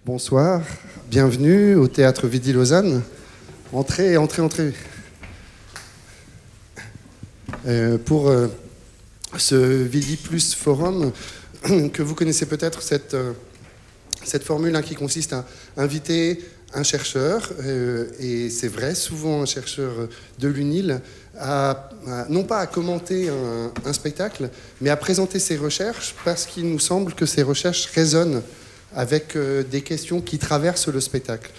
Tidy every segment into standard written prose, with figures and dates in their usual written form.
Bonsoir, bienvenue au Théâtre Vidy-Lausanne. Entrez, entrez, entrez. Pour ce Vidy Plus Forum, que vous connaissez peut-être cette formule qui consiste à inviter un chercheur, et c'est vrai, souvent un chercheur de l'UNIL, non pas à commenter un spectacle, mais à présenter ses recherches, parce qu'il nous semble que ces recherches résonnent avec des questions qui traversent le spectacle.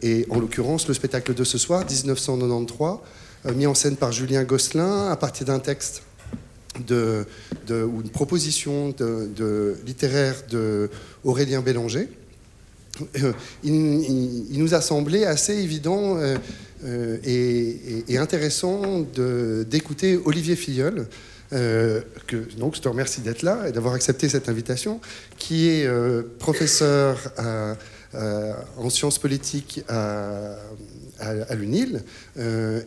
Et en l'occurrence, le spectacle de ce soir, 1993, mis en scène par Julien Gosselin, à partir d'un texte ou une proposition littéraire d'Aurélien Bélanger. Il nous a semblé assez évident et intéressant d'écouter Olivier Filleul, donc je te remercie d'être là et d'avoir accepté cette invitation, qui est professeur en sciences politiques à l'UNIL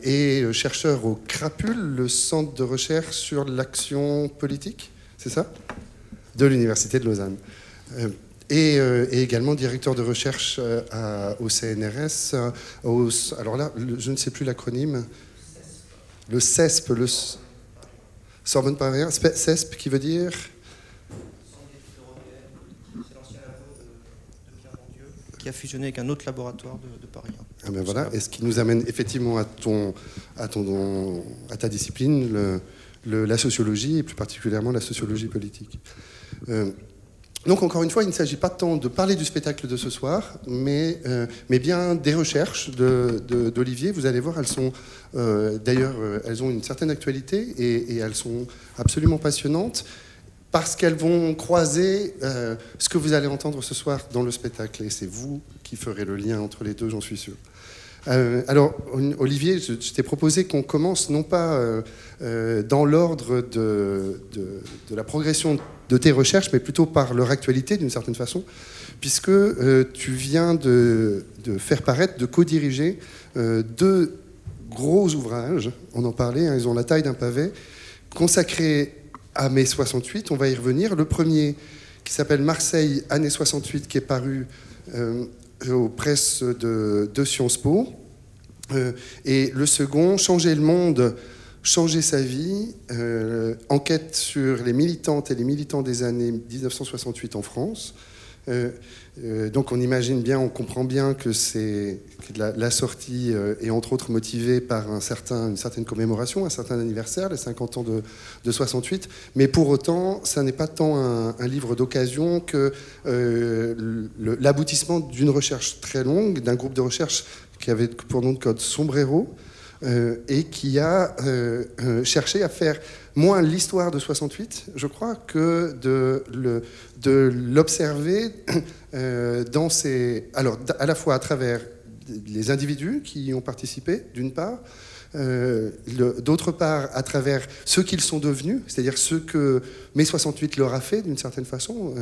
et chercheur au CRAPUL, le centre de recherche sur l'action politique, c'est ça, de l'Université de Lausanne. Et également directeur de recherche au CNRS. Alors là, je ne sais plus l'acronyme. Le CESP, le Sorbonne Paris, CESP, qui veut dire qui a fusionné avec un autre laboratoire de Paris. Ah ben voilà, et ce qui nous amène effectivement à ta discipline, la sociologie, et plus particulièrement la sociologie politique. Donc encore une fois, il ne s'agit pas tant de parler du spectacle de ce soir, mais bien des recherches d'Olivier. Vous allez voir, elles sont d'ailleurs, elles ont une certaine actualité et elles sont absolument passionnantes parce qu'elles vont croiser ce que vous allez entendre ce soir dans le spectacle. Et c'est vous qui ferez le lien entre les deux, j'en suis sûr. Alors, Olivier, je t'ai proposé qu'on commence non pas dans l'ordre de la progression de tes recherches, mais plutôt par leur actualité, d'une certaine façon, puisque tu viens de faire paraître, de co-diriger deux gros ouvrages, on en parlait, ils ont la taille d'un pavé, consacrés à mai 68, on va y revenir. Le premier, qui s'appelle Marseille, année 68, qui est paru aux presses de Sciences Po, et le second, Changer le monde, changer sa vie, enquête sur les militantes et les militants des années 1968 en France. Donc on imagine bien, on comprend bien que la sortie est entre autres motivée par une certaine commémoration, un certain anniversaire, les 50 ans de 68, mais pour autant, ça n'est pas tant un livre d'occasion que l'aboutissement d'une recherche très longue, d'un groupe de recherche qui avait pour nom de code Sombrero, et qui a cherché à faire moins l'histoire de 68, je crois, que de l'observer alors à la fois à travers les individus qui y ont participé, d'une part, d'autre part à travers ceux qu'ils sont devenus, c'est-à-dire ceux que mai 68 leur a fait d'une certaine façon,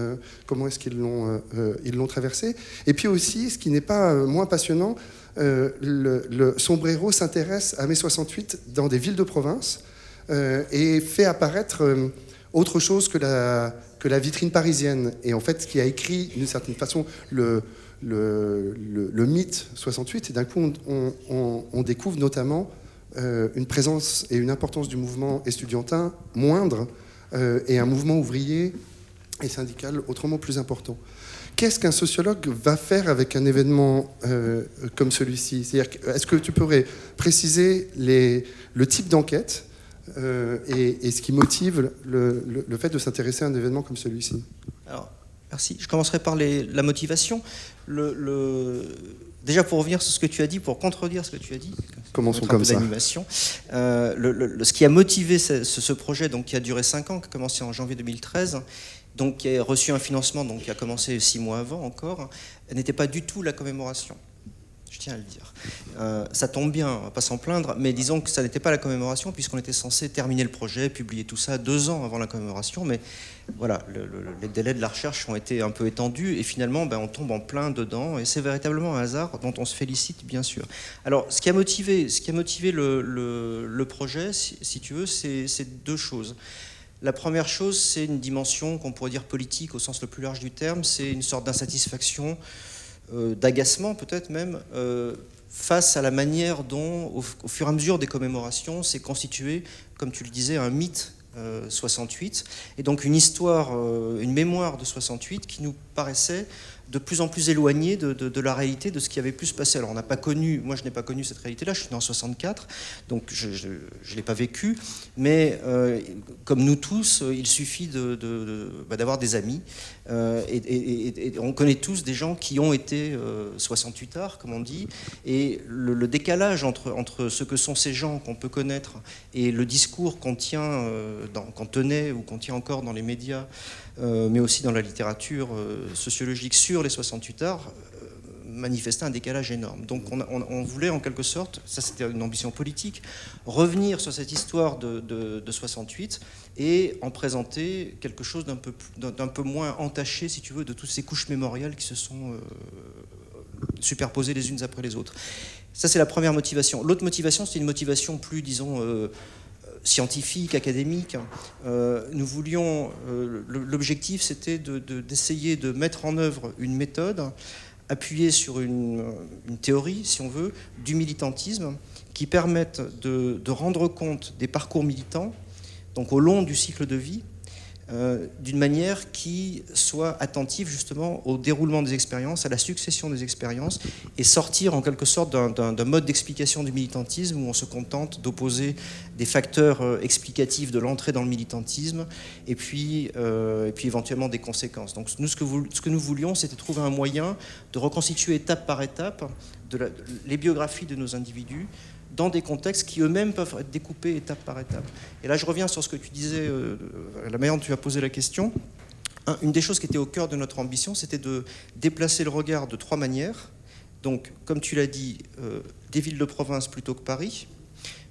comment est-ce qu'ils l'ont traversé, et puis aussi, ce qui n'est pas moins passionnant, le Sombrero s'intéresse à mai 68 dans des villes de province et fait apparaître autre chose que la vitrine parisienne. Et en fait, ce qui a écrit d'une certaine façon le mythe 68, et d'un coup on découvre notamment une présence et une importance du mouvement estudiantin moindre et un mouvement ouvrier et syndical autrement plus important. Qu'est-ce qu'un sociologue va faire avec un événement comme celui-ci ? C'est-à-dire, est-ce que tu pourrais préciser le type d'enquête et ce qui motive le fait de s'intéresser à un événement comme celui-ci ? Alors, merci. Je commencerai par la motivation. Déjà, pour revenir sur ce que tu as dit, pour contredire ce que tu as dit, commençons comme ça. Ce qui a motivé ce projet, donc, qui a duré 5 ans, qui a commencé en janvier 2013, donc, qui a reçu un financement donc, qui a commencé 6 mois avant encore, n'était pas du tout la commémoration. Je tiens à le dire. Ça tombe bien, on ne va pas s'en plaindre, mais disons que ça n'était pas la commémoration puisqu'on était censé terminer le projet, publier tout ça 2 ans avant la commémoration, mais voilà, les délais de la recherche ont été un peu étendus et finalement on tombe en plein dedans et c'est véritablement un hasard dont on se félicite bien sûr. Alors ce qui a motivé le projet, si tu veux, c'est 2 choses. La première chose, c'est une dimension qu'on pourrait dire politique au sens le plus large du terme, c'est une sorte d'insatisfaction, d'agacement peut-être même, face à la manière dont, au fur et à mesure des commémorations, s'est constitué, comme tu le disais, un mythe 68, et donc une histoire, une mémoire de 68 qui nous paraissait de plus en plus éloignée de la réalité de ce qui avait pu se passer. Alors on n'a pas connu, moi je n'ai pas connu cette réalité-là, je suis né en 64, donc je ne l'ai pas vécu, mais comme nous tous, il suffit d'avoir des amis, et on connaît tous des gens qui ont été 68ards, comme on dit, et le décalage entre ce que sont ces gens qu'on peut connaître et le discours qu'on tient, qu'on tenait ou qu'on tient encore dans les médias, mais aussi dans la littérature sociologique sur les 68ards, manifestait un décalage énorme. Donc on voulait en quelque sorte, ça c'était une ambition politique, revenir sur cette histoire de 68 et en présenter quelque chose d'un peu moins entaché, si tu veux, de toutes ces couches mémoriales qui se sont superposées les unes après les autres. Ça c'est la première motivation. L'autre motivation, c'est une motivation plus, disons, scientifique, académique. Nous voulions, l'objectif c'était d'essayer de mettre en œuvre une méthode appuyée sur une théorie, si on veut, du militantisme qui permette de rendre compte des parcours militants, donc au long du cycle de vie, d'une manière qui soit attentive justement au déroulement des expériences, à la succession des expériences, et sortir en quelque sorte d'un mode d'explication du militantisme où on se contente d'opposer des facteurs explicatifs de l'entrée dans le militantisme et puis éventuellement des conséquences. Donc nous, ce que nous voulions, c'était trouver un moyen de reconstituer étape par étape les biographies de nos individus dans des contextes qui eux-mêmes peuvent être découpés étape par étape. Et là, je reviens sur ce que tu disais, la manière dont tu as posé la question. Une des choses qui était au cœur de notre ambition, c'était de déplacer le regard de trois manières. Donc, comme tu l'as dit, des villes de province plutôt que Paris,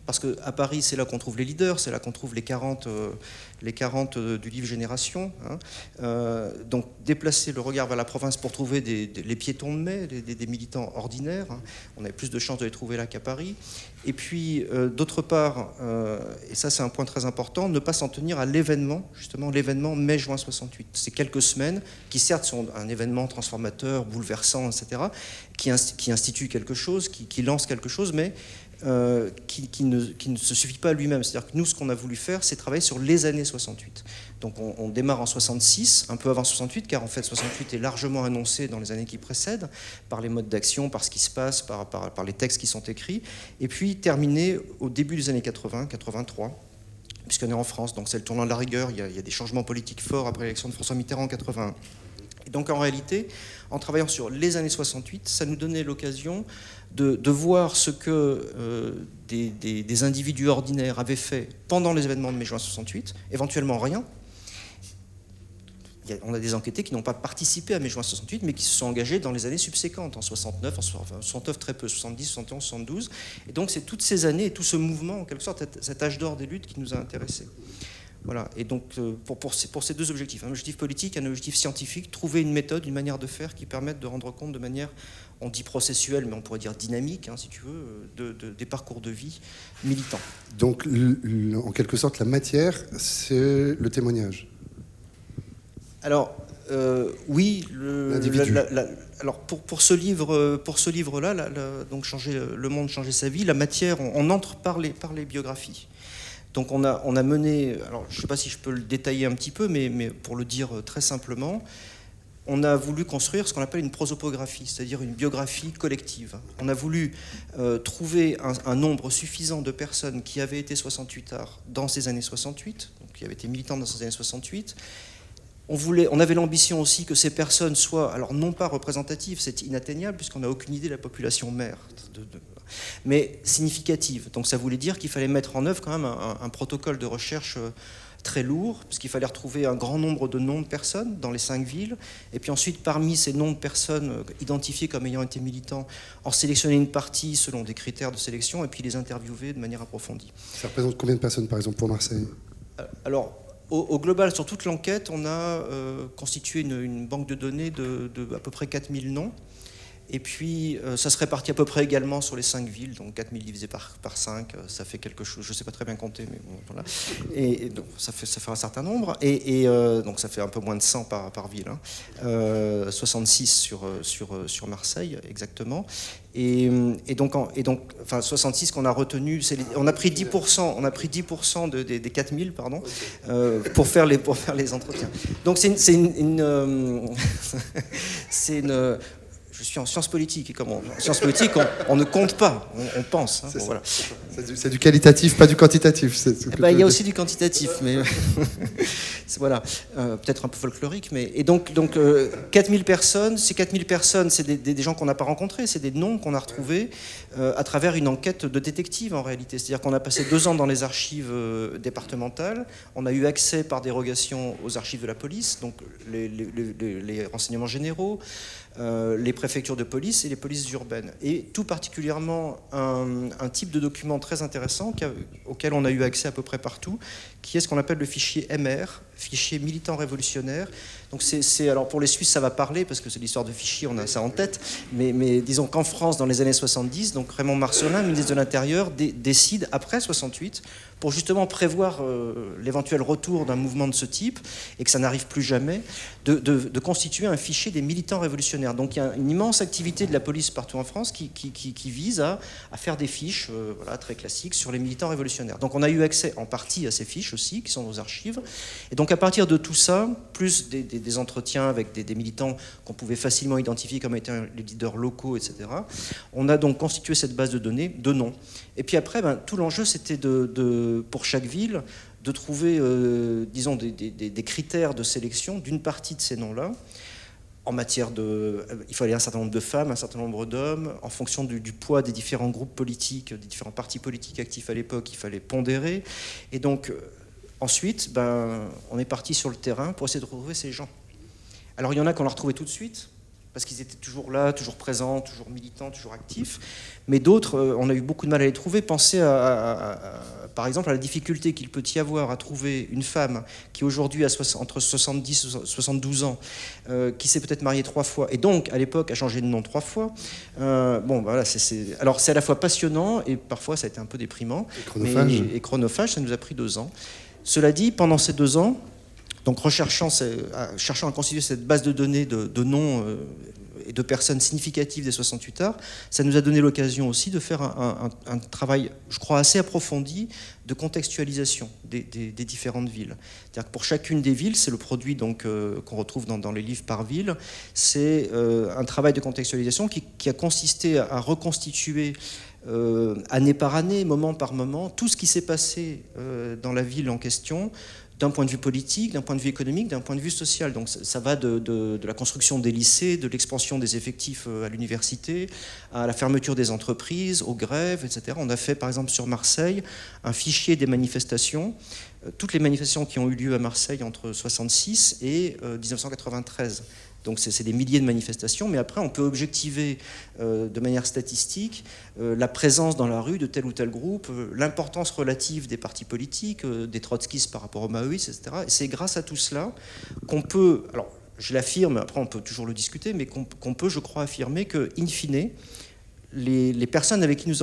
parce qu'à Paris, c'est là qu'on trouve les leaders, c'est là qu'on trouve les 40 du livre Génération. Hein. Donc déplacer le regard vers la province pour trouver les piétons de mai, des militants ordinaires. Hein. On avait plus de chances de les trouver là qu'à Paris. Et puis, d'autre part, et ça c'est un point très important, ne pas s'en tenir à l'événement, justement l'événement mai-juin 68. C'est quelques semaines qui certes sont un événement transformateur, bouleversant, etc., qui institue quelque chose, qui lance quelque chose, mais qui ne se suffit pas à lui-même. C'est-à-dire que nous, ce qu'on a voulu faire, c'est travailler sur les années 68. Donc on démarre en 66, un peu avant 68, car en fait 68 est largement annoncé dans les années qui précèdent, par les modes d'action, par ce qui se passe, par les textes qui sont écrits, et puis terminé au début des années 80, 83, puisqu'on est en France, donc c'est le tournant de la rigueur, il y a des changements politiques forts après l'élection de François Mitterrand en 81. Et donc en réalité, en travaillant sur les années 68, ça nous donnait l'occasion de voir ce que des individus ordinaires avaient fait pendant les événements de mai-juin 68, éventuellement rien. On a des enquêtés qui n'ont pas participé à mai-juin 68, mais qui se sont engagés dans les années subséquentes, en 69, en 69 très peu, 70, 71, 72. Et donc c'est toutes ces années et tout ce mouvement, en quelque sorte, cet âge d'or des luttes qui nous a intéressés. Voilà. Et donc pour ces deux objectifs, un objectif politique, un objectif scientifique, trouver une méthode, une manière de faire qui permette de rendre compte de manière, on dit processuelle, mais on pourrait dire dynamique, hein, si tu veux, des parcours de vie militants. Donc en quelque sorte, la matière, c'est le témoignage. Alors, oui, alors pour ce livre-là, donc changer le monde, changer sa vie, la matière, on entre par les biographies. Donc on a mené, alors je ne sais pas si je peux le détailler un petit peu, mais pour le dire très simplement, on a voulu construire ce qu'on appelle une prosopographie, c'est-à-dire une biographie collective. On a voulu trouver un nombre suffisant de personnes qui avaient été 68ards dans ces années 68, donc qui avaient été militantes dans ces années 68. On avait l'ambition aussi que ces personnes soient, alors non pas représentatives, c'est inatteignable puisqu'on n'a aucune idée de la population mère, mais significative. Donc ça voulait dire qu'il fallait mettre en œuvre quand même un protocole de recherche très lourd, puisqu'il fallait retrouver un grand nombre de noms de personnes dans les 5 villes, et puis ensuite parmi ces noms de personnes identifiées comme ayant été militants, en sélectionner une partie selon des critères de sélection, et puis les interviewer de manière approfondie. Ça représente combien de personnes par exemple pour Marseille ? Alors, au global, sur toute l'enquête, on a constitué une banque de données de à peu près 4000 noms. Et puis, ça se répartit à peu près également sur les 5 villes, donc 4000 divisé par 5, ça fait quelque chose, je ne sais pas très bien compter, mais bon, voilà. Et donc, ça fait un certain nombre, et donc ça fait un peu moins de 100 par ville, hein. 66 sur Marseille, exactement. Et donc, enfin, 66 qu'on a retenu, on a pris 10%, des 4000, pardon, pour faire les entretiens. Donc c'est une je suis en sciences politiques, et comme en sciences politiques, on ne compte pas, on pense. Hein, bon, voilà. C'est du qualitatif, pas du quantitatif. Il y a aussi du quantitatif, mais voilà, peut-être un peu folklorique. Mais et donc 4000 personnes, ces 4000 personnes, c'est des gens qu'on n'a pas rencontrés, c'est des noms qu'on a retrouvés à travers une enquête de détective en réalité. C'est-à-dire qu'on a passé 2 ans dans les archives départementales, on a eu accès par dérogation aux archives de la police, donc les renseignements généraux, les préfectures de police et les polices urbaines. Et tout particulièrement un type de document très intéressant auquel on a eu accès à peu près partout, qui est ce qu'on appelle le fichier MR, fichier militant révolutionnaire. Donc alors pour les Suisses ça va parler parce que c'est l'histoire de fichiers, on a ça en tête, mais disons qu'en France dans les années 70, donc Raymond Marcellin, ministre de l'Intérieur, décide après 68 pour justement prévoir l'éventuel retour d'un mouvement de ce type et que ça n'arrive plus jamais, de constituer un fichier des militants révolutionnaires. Donc il y a une immense activité de la police partout en France qui vise à faire des fiches voilà, très classiques sur les militants révolutionnaires. Donc on a eu accès en partie à ces fiches aussi, qui sont dans nos archives. Et donc à partir de tout ça, plus des entretiens avec des militants qu'on pouvait facilement identifier comme étant les leaders locaux, etc., on a donc constitué cette base de données de noms. Et puis après, tout l'enjeu, c'était pour chaque ville, de trouver, disons, des critères de sélection d'une partie de ces noms-là. En matière il fallait un certain nombre de femmes, un certain nombre d'hommes. En fonction du poids des différents groupes politiques, des différents partis politiques actifs à l'époque, il fallait pondérer. Et donc, ensuite, on est parti sur le terrain pour essayer de retrouver ces gens. Alors, il y en a qu'on a retrouvés tout de suite, parce qu'ils étaient toujours là, toujours présents, toujours militants, toujours actifs. Mais d'autres, on a eu beaucoup de mal à les trouver. Pensez par exemple à la difficulté qu'il peut y avoir à trouver une femme qui aujourd'hui a entre 70 et 72 ans, qui s'est peut-être mariée 3 fois, et donc à l'époque a changé de nom 3 fois. Voilà, alors c'est à la fois passionnant et parfois ça a été un peu déprimant. Et chronophage, ça nous a pris 2 ans. Cela dit, pendant ces 2 ans, donc cherchant à constituer cette base de données de noms et de personnes significatives des 68 arts, ça nous a donné l'occasion aussi de faire un travail, je crois, assez approfondi de contextualisation des différentes villes. C'est-à-dire que pour chacune des villes, c'est le produit qu'on retrouve dans les livres par ville, c'est un travail de contextualisation qui a consisté à reconstituer année par année, moment par moment, tout ce qui s'est passé dans la ville en question, d'un point de vue politique, d'un point de vue économique, d'un point de vue social. Donc ça va de la construction des lycées, de l'expansion des effectifs à l'université, à la fermeture des entreprises, aux grèves, etc. On a fait par exemple sur Marseille un fichier des manifestations, toutes les manifestations qui ont eu lieu à Marseille entre 1966 et 1993. Donc c'est des milliers de manifestations, mais après on peut objectiver de manière statistique la présence dans la rue de tel ou tel groupe, l'importance relative des partis politiques, des trotskistes par rapport aux maoïstes, etc. Et c'est grâce à tout cela qu'on peut, alors je l'affirme, après on peut toujours le discuter, mais qu'on peut, je crois, affirmer que, in fine, les personnes avec qui nous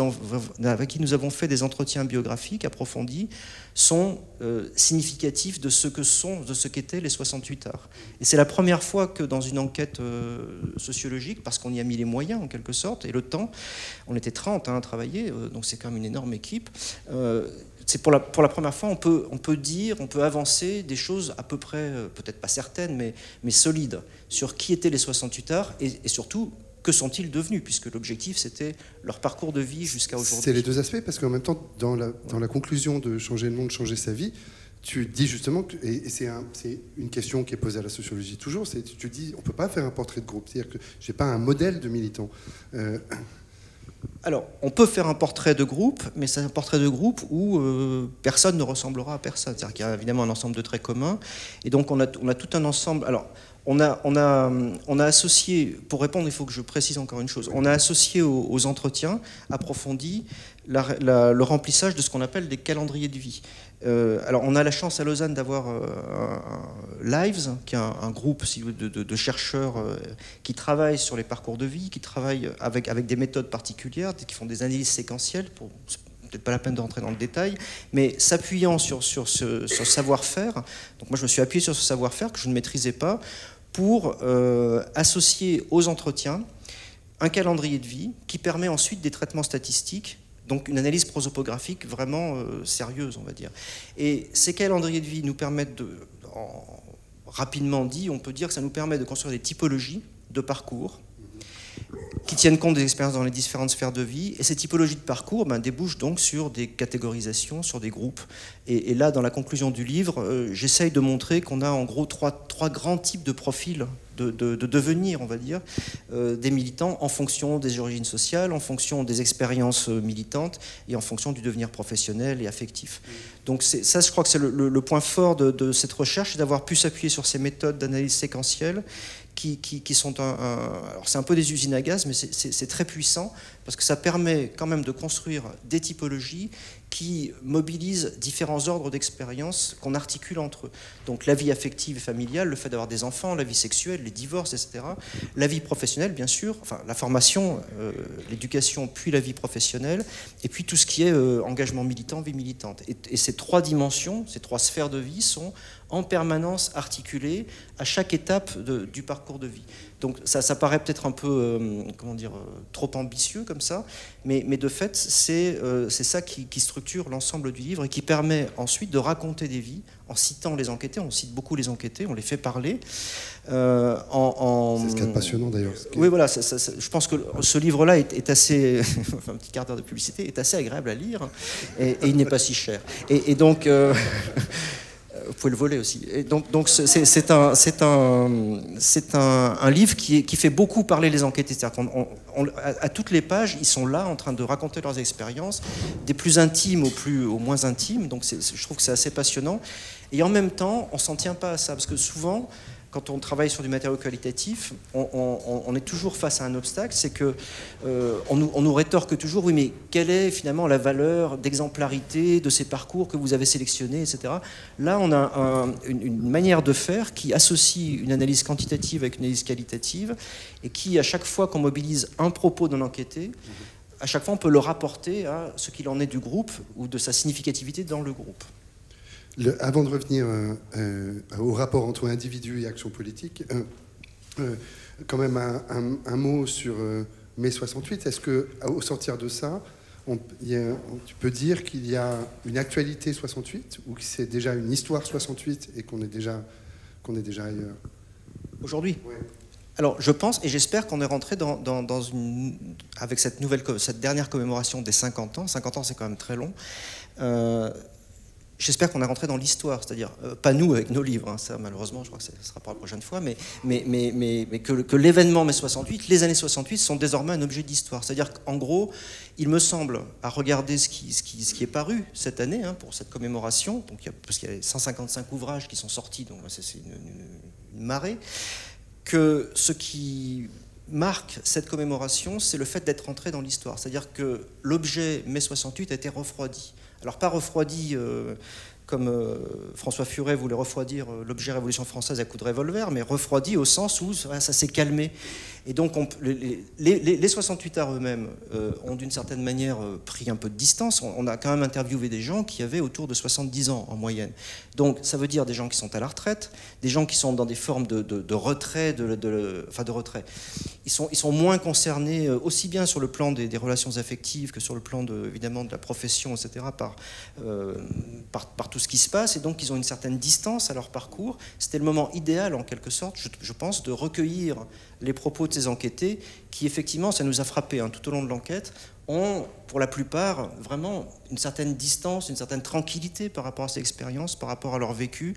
avons fait des entretiens biographiques approfondis sont significatifs de ce qu'étaient les 68 arts. Et c'est la première fois que dans une enquête sociologique, parce qu'on y a mis les moyens en quelque sorte, et le temps, on était 30 à travailler, donc c'est quand même une énorme équipe, c'est pour la première fois, on peut avancer des choses à peu près, peut-être pas certaines, mais solides, sur qui étaient les 68 arts, et surtout, que sont-ils devenus, puisque l'objectif, c'était leur parcours de vie jusqu'à aujourd'hui. C'est les deux aspects, parce qu'en même temps, dans la conclusion de changer le monde, changer sa vie, tu dis justement, et c'est une question qui est posée à la sociologie toujours, tu dis, on ne peut pas faire un portrait de groupe, c'est-à-dire que je n'ai pas un modèle de militant. Alors, on peut faire un portrait de groupe, mais c'est un portrait de groupe où personne ne ressemblera à personne. C'est-à-dire qu'il y a évidemment un ensemble de traits communs, et donc on a tout un ensemble... Alors, On a associé, pour répondre, il faut que je précise encore une chose, on a associé aux entretiens approfondis le remplissage de ce qu'on appelle des calendriers de vie. Alors, on a la chance à Lausanne d'avoir Lives, qui est un groupe de chercheurs qui travaillent sur les parcours de vie, qui travaillent avec des méthodes particulières, qui font des analyses séquentielles, peut-être pas la peine de rentrer dans le détail, mais s'appuyant sur ce savoir-faire. Donc moi, je me suis appuyé sur ce savoir-faire que je ne maîtrisais pas pour associer aux entretiens un calendrier de vie qui permet ensuite des traitements statistiques, donc une analyse prosopographique vraiment sérieuse, on va dire. Et ces calendriers de vie nous permettent rapidement dit, on peut dire que ça nous permet de construire des typologies de parcours qui tiennent compte des expériences dans les différentes sphères de vie. Et ces typologies de parcours débouchent donc sur des catégorisations, sur des groupes. Et là, dans la conclusion du livre, j'essaye de montrer qu'on a en gros trois grands types de profils de devenir, on va dire, des militants en fonction des origines sociales, en fonction des expériences militantes et en fonction du devenir professionnel et affectif. Donc ça, je crois que c'est le point fort de cette recherche, c'est d'avoir pu s'appuyer sur ces méthodes d'analyse séquentielle qui sont alors c'est un peu des usines à gaz, mais c'est très puissant parce que ça permet quand même de construire des typologies qui mobilisent différents ordres d'expériences qu'on articule entre eux. Donc la vie affective et familiale, le fait d'avoir des enfants, la vie sexuelle, les divorces, etc. La vie professionnelle, bien sûr, enfin la formation, l'éducation, puis la vie professionnelle, et puis tout ce qui est engagement militant, vie militante. Et ces trois dimensions, ces trois sphères de vie sont en permanence articulées à chaque étape du parcours de vie. Donc ça paraît peut-être un peu, comment dire, trop ambitieux comme ça, mais de fait, c'est ça qui structure l'ensemble du livre et qui permet ensuite de raconter des vies en citant les enquêtés. On cite beaucoup les enquêtés, on les fait parler. C'est ce qui est passionnant d'ailleurs. Oui, voilà, je pense que ce livre-là est assez, un petit quart d'heure de publicité, est assez agréable à lire et il n'est pas si cher. Et donc... vous pouvez le voler aussi. Et donc c'est un livre qui fait beaucoup parler les enquêtés. C'est-à-dire à toutes les pages, ils sont là en train de raconter leurs expériences, des plus intimes aux moins intimes. Donc je trouve que c'est assez passionnant. Et en même temps, on s'en tient pas à ça. Parce que souvent, quand on travaille sur du matériau qualitatif, on est toujours face à un obstacle, c'est que on nous rétorque toujours, oui, mais quelle est finalement la valeur d'exemplarité de ces parcours que vous avez sélectionnés, etc. Là, on a une manière de faire qui associe une analyse quantitative avec une analyse qualitative, et qui, à chaque fois qu'on mobilise un propos d'un enquêté, à chaque fois, on peut le rapporter à ce qu'il en est du groupe ou de sa significativité dans le groupe. Avant de revenir au rapport entre individu et action politique, quand même un mot sur mai 68. Est-ce qu'au sortir de ça, tu peux dire qu'il y a une actualité 68 ou que c'est déjà une histoire 68 et qu'on est déjà ailleurs? Aujourd'hui? Ouais. Alors, je pense et j'espère qu'on est rentré avec cette dernière commémoration des 50 ans. 50 ans, c'est quand même très long. J'espère qu'on est rentré dans l'histoire, c'est-à-dire, pas nous avec nos livres, hein, ça malheureusement, je crois que ce sera pour la prochaine fois, mais que l'événement mai 68, les années 68 sont désormais un objet d'histoire. C'est-à-dire qu'en gros, il me semble, à regarder ce qui est paru cette année, pour cette commémoration, parce qu'il y a 155 ouvrages qui sont sortis, donc c'est une marée, que ce qui marque cette commémoration, c'est le fait d'être entré dans l'histoire. C'est-à-dire que l'objet mai 68 a été refroidi. Alors pas refroidi comme François Furet voulait refroidir l'objet Révolution française à coups de revolver, mais refroidi au sens où ça s'est calmé. Et donc les 68 arts eux-mêmes ont d'une certaine manière pris un peu de distance. On a quand même interviewé des gens qui avaient autour de 70 ans en moyenne. Donc ça veut dire des gens qui sont à la retraite, des gens qui sont dans des formes de retrait, enfin de retrait. Ils sont moins concernés aussi bien sur le plan des relations affectives que sur le plan évidemment de la profession, etc. Par tout ce qui se passe, et donc ils ont une certaine distance à leur parcours. C'était le moment idéal en quelque sorte, je pense, de recueillir les propos de ces enquêtés qui effectivement, ça nous a frappé tout au long de l'enquête, ont pour la plupart vraiment une certaine distance, une certaine tranquillité par rapport à ces expériences, par rapport à leur vécu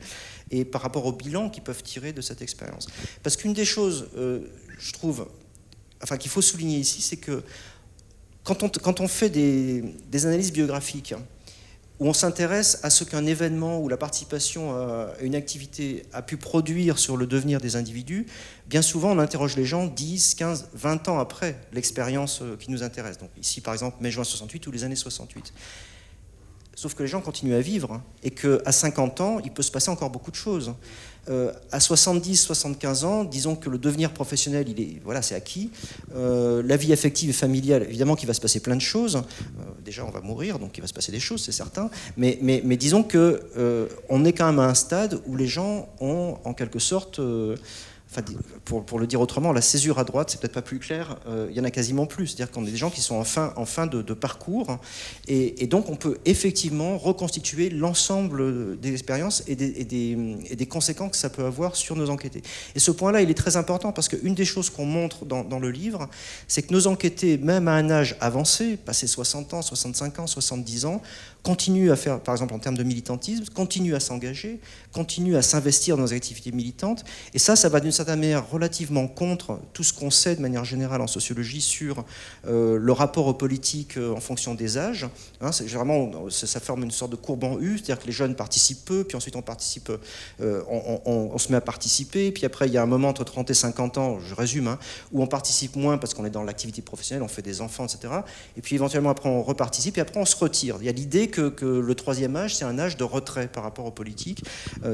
et par rapport au bilan qu'ils peuvent tirer de cette expérience. Parce qu'une des choses, je trouve, qu'il faut souligner ici, c'est que quand on fait des analyses biographiques, où on s'intéresse à ce qu'un événement ou la participation à une activité a pu produire sur le devenir des individus, bien souvent on interroge les gens 10, 15, 20 ans après l'expérience qui nous intéresse. Donc ici par exemple mai-juin 68 ou les années 68. Sauf que les gens continuent à vivre et qu'à 50 ans, il peut se passer encore beaucoup de choses. À 70, 75 ans, disons que le devenir professionnel, voilà, c'est acquis. La vie affective et familiale, évidemment qu'il va se passer plein de choses. Déjà, on va mourir, donc il va se passer des choses, c'est certain. Mais disons qu'on est quand même à un stade où les gens ont, en quelque sorte... Enfin, pour le dire autrement, la césure à droite, c'est peut-être pas plus clair, il y en a quasiment plus. C'est-à-dire qu'on a des gens qui sont en fin de parcours, et donc on peut effectivement reconstituer l'ensemble des expériences et des conséquences que ça peut avoir sur nos enquêtés. Et ce point-là, il est très important, parce qu'une des choses qu'on montre dans le livre, c'est que nos enquêtés, même à un âge avancé, passé 60 ans, 65 ans, 70 ans, continuent à faire, par exemple en termes de militantisme, continuent à s'engager, continuent à s'investir dans des activités militantes, et ça va d'une certaine manière relativement contre tout ce qu'on sait de manière générale en sociologie sur le rapport aux politiques en fonction des âges. Hein, ça forme une sorte de courbe en U, c'est-à-dire que les jeunes participent peu, puis ensuite on se met à participer, puis après il y a un moment entre 30 et 50 ans, je résume, hein, où on participe moins parce qu'on est dans l'activité professionnelle, on fait des enfants, etc. Et puis éventuellement après on reparticipe, et après on se retire. Il y a l'idée que le troisième âge, c'est un âge de retrait par rapport aux politiques,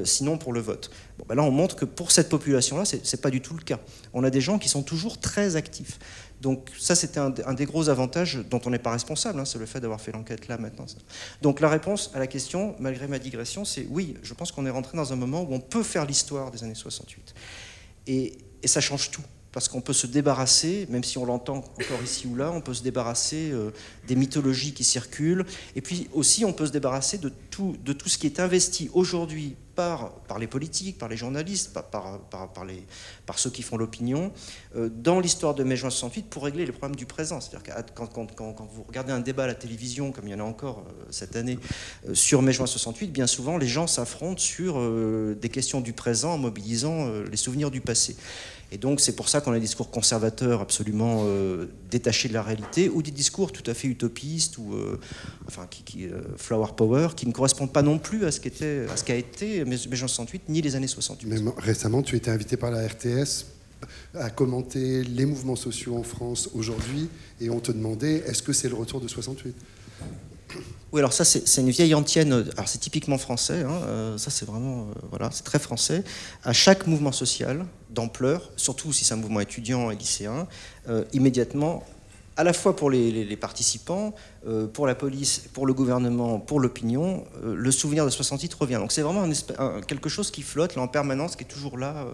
sinon pour le vote. Bon, ben là, on montre que pour cette population-là, c'est pas du tout le cas. On a des gens qui sont toujours très actifs. Donc ça, c'était un des gros avantages dont on n'est pas responsable, hein, c'est le fait d'avoir fait l'enquête là maintenant. Donc la réponse à la question, malgré ma digression, c'est oui, je pense qu'on est rentré dans un moment où on peut faire l'histoire des années 68. Et ça change tout. Parce qu'on peut se débarrasser, même si on l'entend encore ici ou là, on peut se débarrasser des mythologies qui circulent, et puis aussi on peut se débarrasser de tout ce qui est investi aujourd'hui par les politiques, par les journalistes, par ceux qui font l'opinion, dans l'histoire de mai-juin 68 pour régler les problèmes du présent. C'est-à-dire que quand vous regardez un débat à la télévision, comme il y en a encore cette année, sur mai-juin 68, bien souvent les gens s'affrontent sur des questions du présent en mobilisant les souvenirs du passé. Et donc c'est pour ça qu'on a des discours conservateurs absolument détachés de la réalité, ou des discours tout à fait utopistes, ou flower power, qui ne correspondent pas non plus à ce qu'a été mai-juin 68, ni les années 68. Même récemment, tu étais invité par la RTS à commenter les mouvements sociaux en France aujourd'hui, et on te demandait, est-ce que c'est le retour de 68 ? Oui, alors ça, c'est une vieille antienne, alors c'est typiquement français, hein, ça c'est vraiment, voilà, c'est très français. À chaque mouvement social d'ampleur, surtout si c'est un mouvement étudiant et lycéen, immédiatement, à la fois pour les participants, pour la police, pour le gouvernement, pour l'opinion, le souvenir de 68 revient. Donc c'est vraiment quelque chose qui flotte là en permanence, qui est toujours là.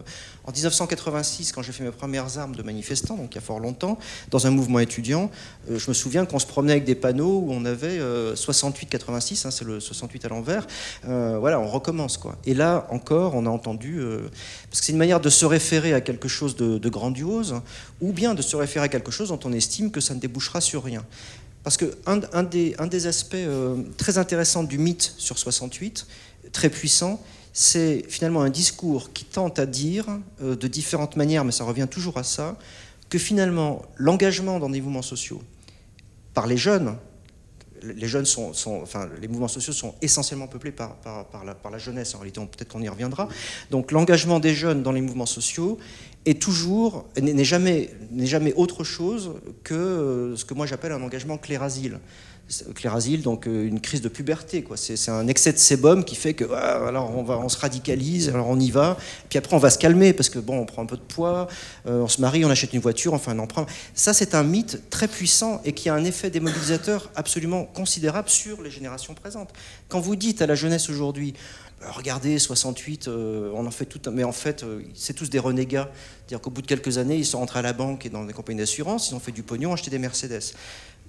En 1986, quand j'ai fait mes premières armes de manifestants, donc il y a fort longtemps, dans un mouvement étudiant, je me souviens qu'on se promenait avec des panneaux où on avait 68-86, hein, c'est le 68 à l'envers, voilà, on recommence, quoi. Et là encore, on a entendu, parce que c'est une manière de se référer à quelque chose de grandiose, ou bien de se référer à quelque chose dont on estime que ça ne débouchera sur rien. Parce qu'un des aspects très intéressants du mythe sur 68, très puissant, c'est finalement un discours qui tente à dire, de différentes manières, mais ça revient toujours à ça, que finalement l'engagement dans des mouvements sociaux, par les jeunes, les mouvements sociaux sont essentiellement peuplés par la jeunesse, en réalité, peut-être qu'on y reviendra. Donc l'engagement des jeunes dans les mouvements sociaux n'est jamais autre chose que ce que moi j'appelle un engagement clérasile. Clérasile, donc une crise de puberté, quoi. C'est un excès de sébum qui fait que alors on se radicalise, alors on y va, puis après on va se calmer parce que bon, on prend un peu de poids, on se marie, on achète une voiture, enfin un emprunt. Ça, c'est un mythe très puissant et qui a un effet démobilisateur absolument considérable sur les générations présentes. Quand vous dites à la jeunesse aujourd'hui, regardez, 68, on en fait tout, mais en fait, c'est tous des renégats. C'est-à-dire qu'au bout de quelques années, ils sont rentrés à la banque et dans des compagnies d'assurance, ils ont fait du pognon, acheté des Mercedes.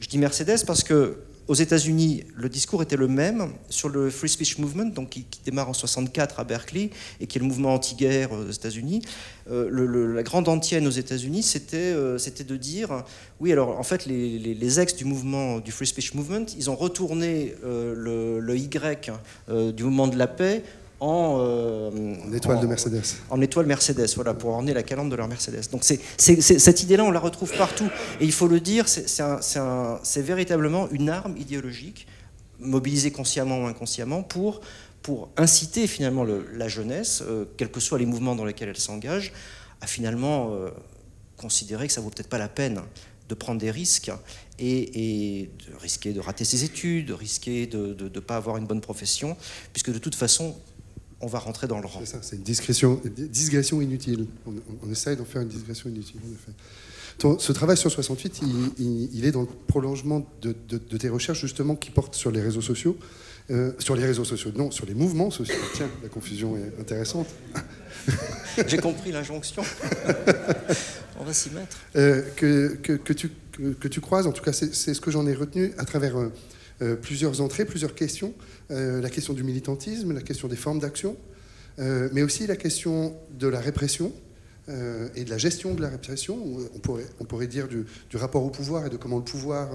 Je dis Mercedes parce que aux États-Unis, le discours était le même sur le Free Speech Movement, donc qui démarre en 64 à Berkeley et qui est le mouvement anti-guerre aux États-Unis. La grande antienne aux États-Unis, c'était de dire, oui, alors en fait, les ex du mouvement du Free Speech Movement, ils ont retourné le Y du mouvement de la paix en étoile de Mercedes. En étoile Mercedes, voilà, pour orner la calandre de leur Mercedes. Donc cette idée-là, on la retrouve partout. Et il faut le dire, c'est véritablement une arme idéologique mobilisés consciemment ou inconsciemment pour inciter finalement la jeunesse, quels que soient les mouvements dans lesquels elle s'engage, à finalement considérer que ça vaut peut-être pas la peine de prendre des risques et de risquer de rater ses études, de risquer de ne pas avoir une bonne profession, puisque de toute façon, on va rentrer dans le rang. C'est ça, c'est une digression inutile. On essaye d'en faire une digression inutile, en effet. Ce travail sur 68, il est dans le prolongement de tes recherches, justement, qui portent sur les réseaux sociaux. Sur les réseaux sociaux, non, sur les mouvements sociaux. Tiens, la confusion est intéressante. J'ai compris l'injonction. On va s'y mettre. Que tu croises, en tout cas, c'est ce que j'en ai retenu à travers plusieurs entrées, plusieurs questions. La question du militantisme, la question des formes d'action, mais aussi la question de la répression et de la gestion de la répression. On pourrait dire du rapport au pouvoir et de comment le pouvoir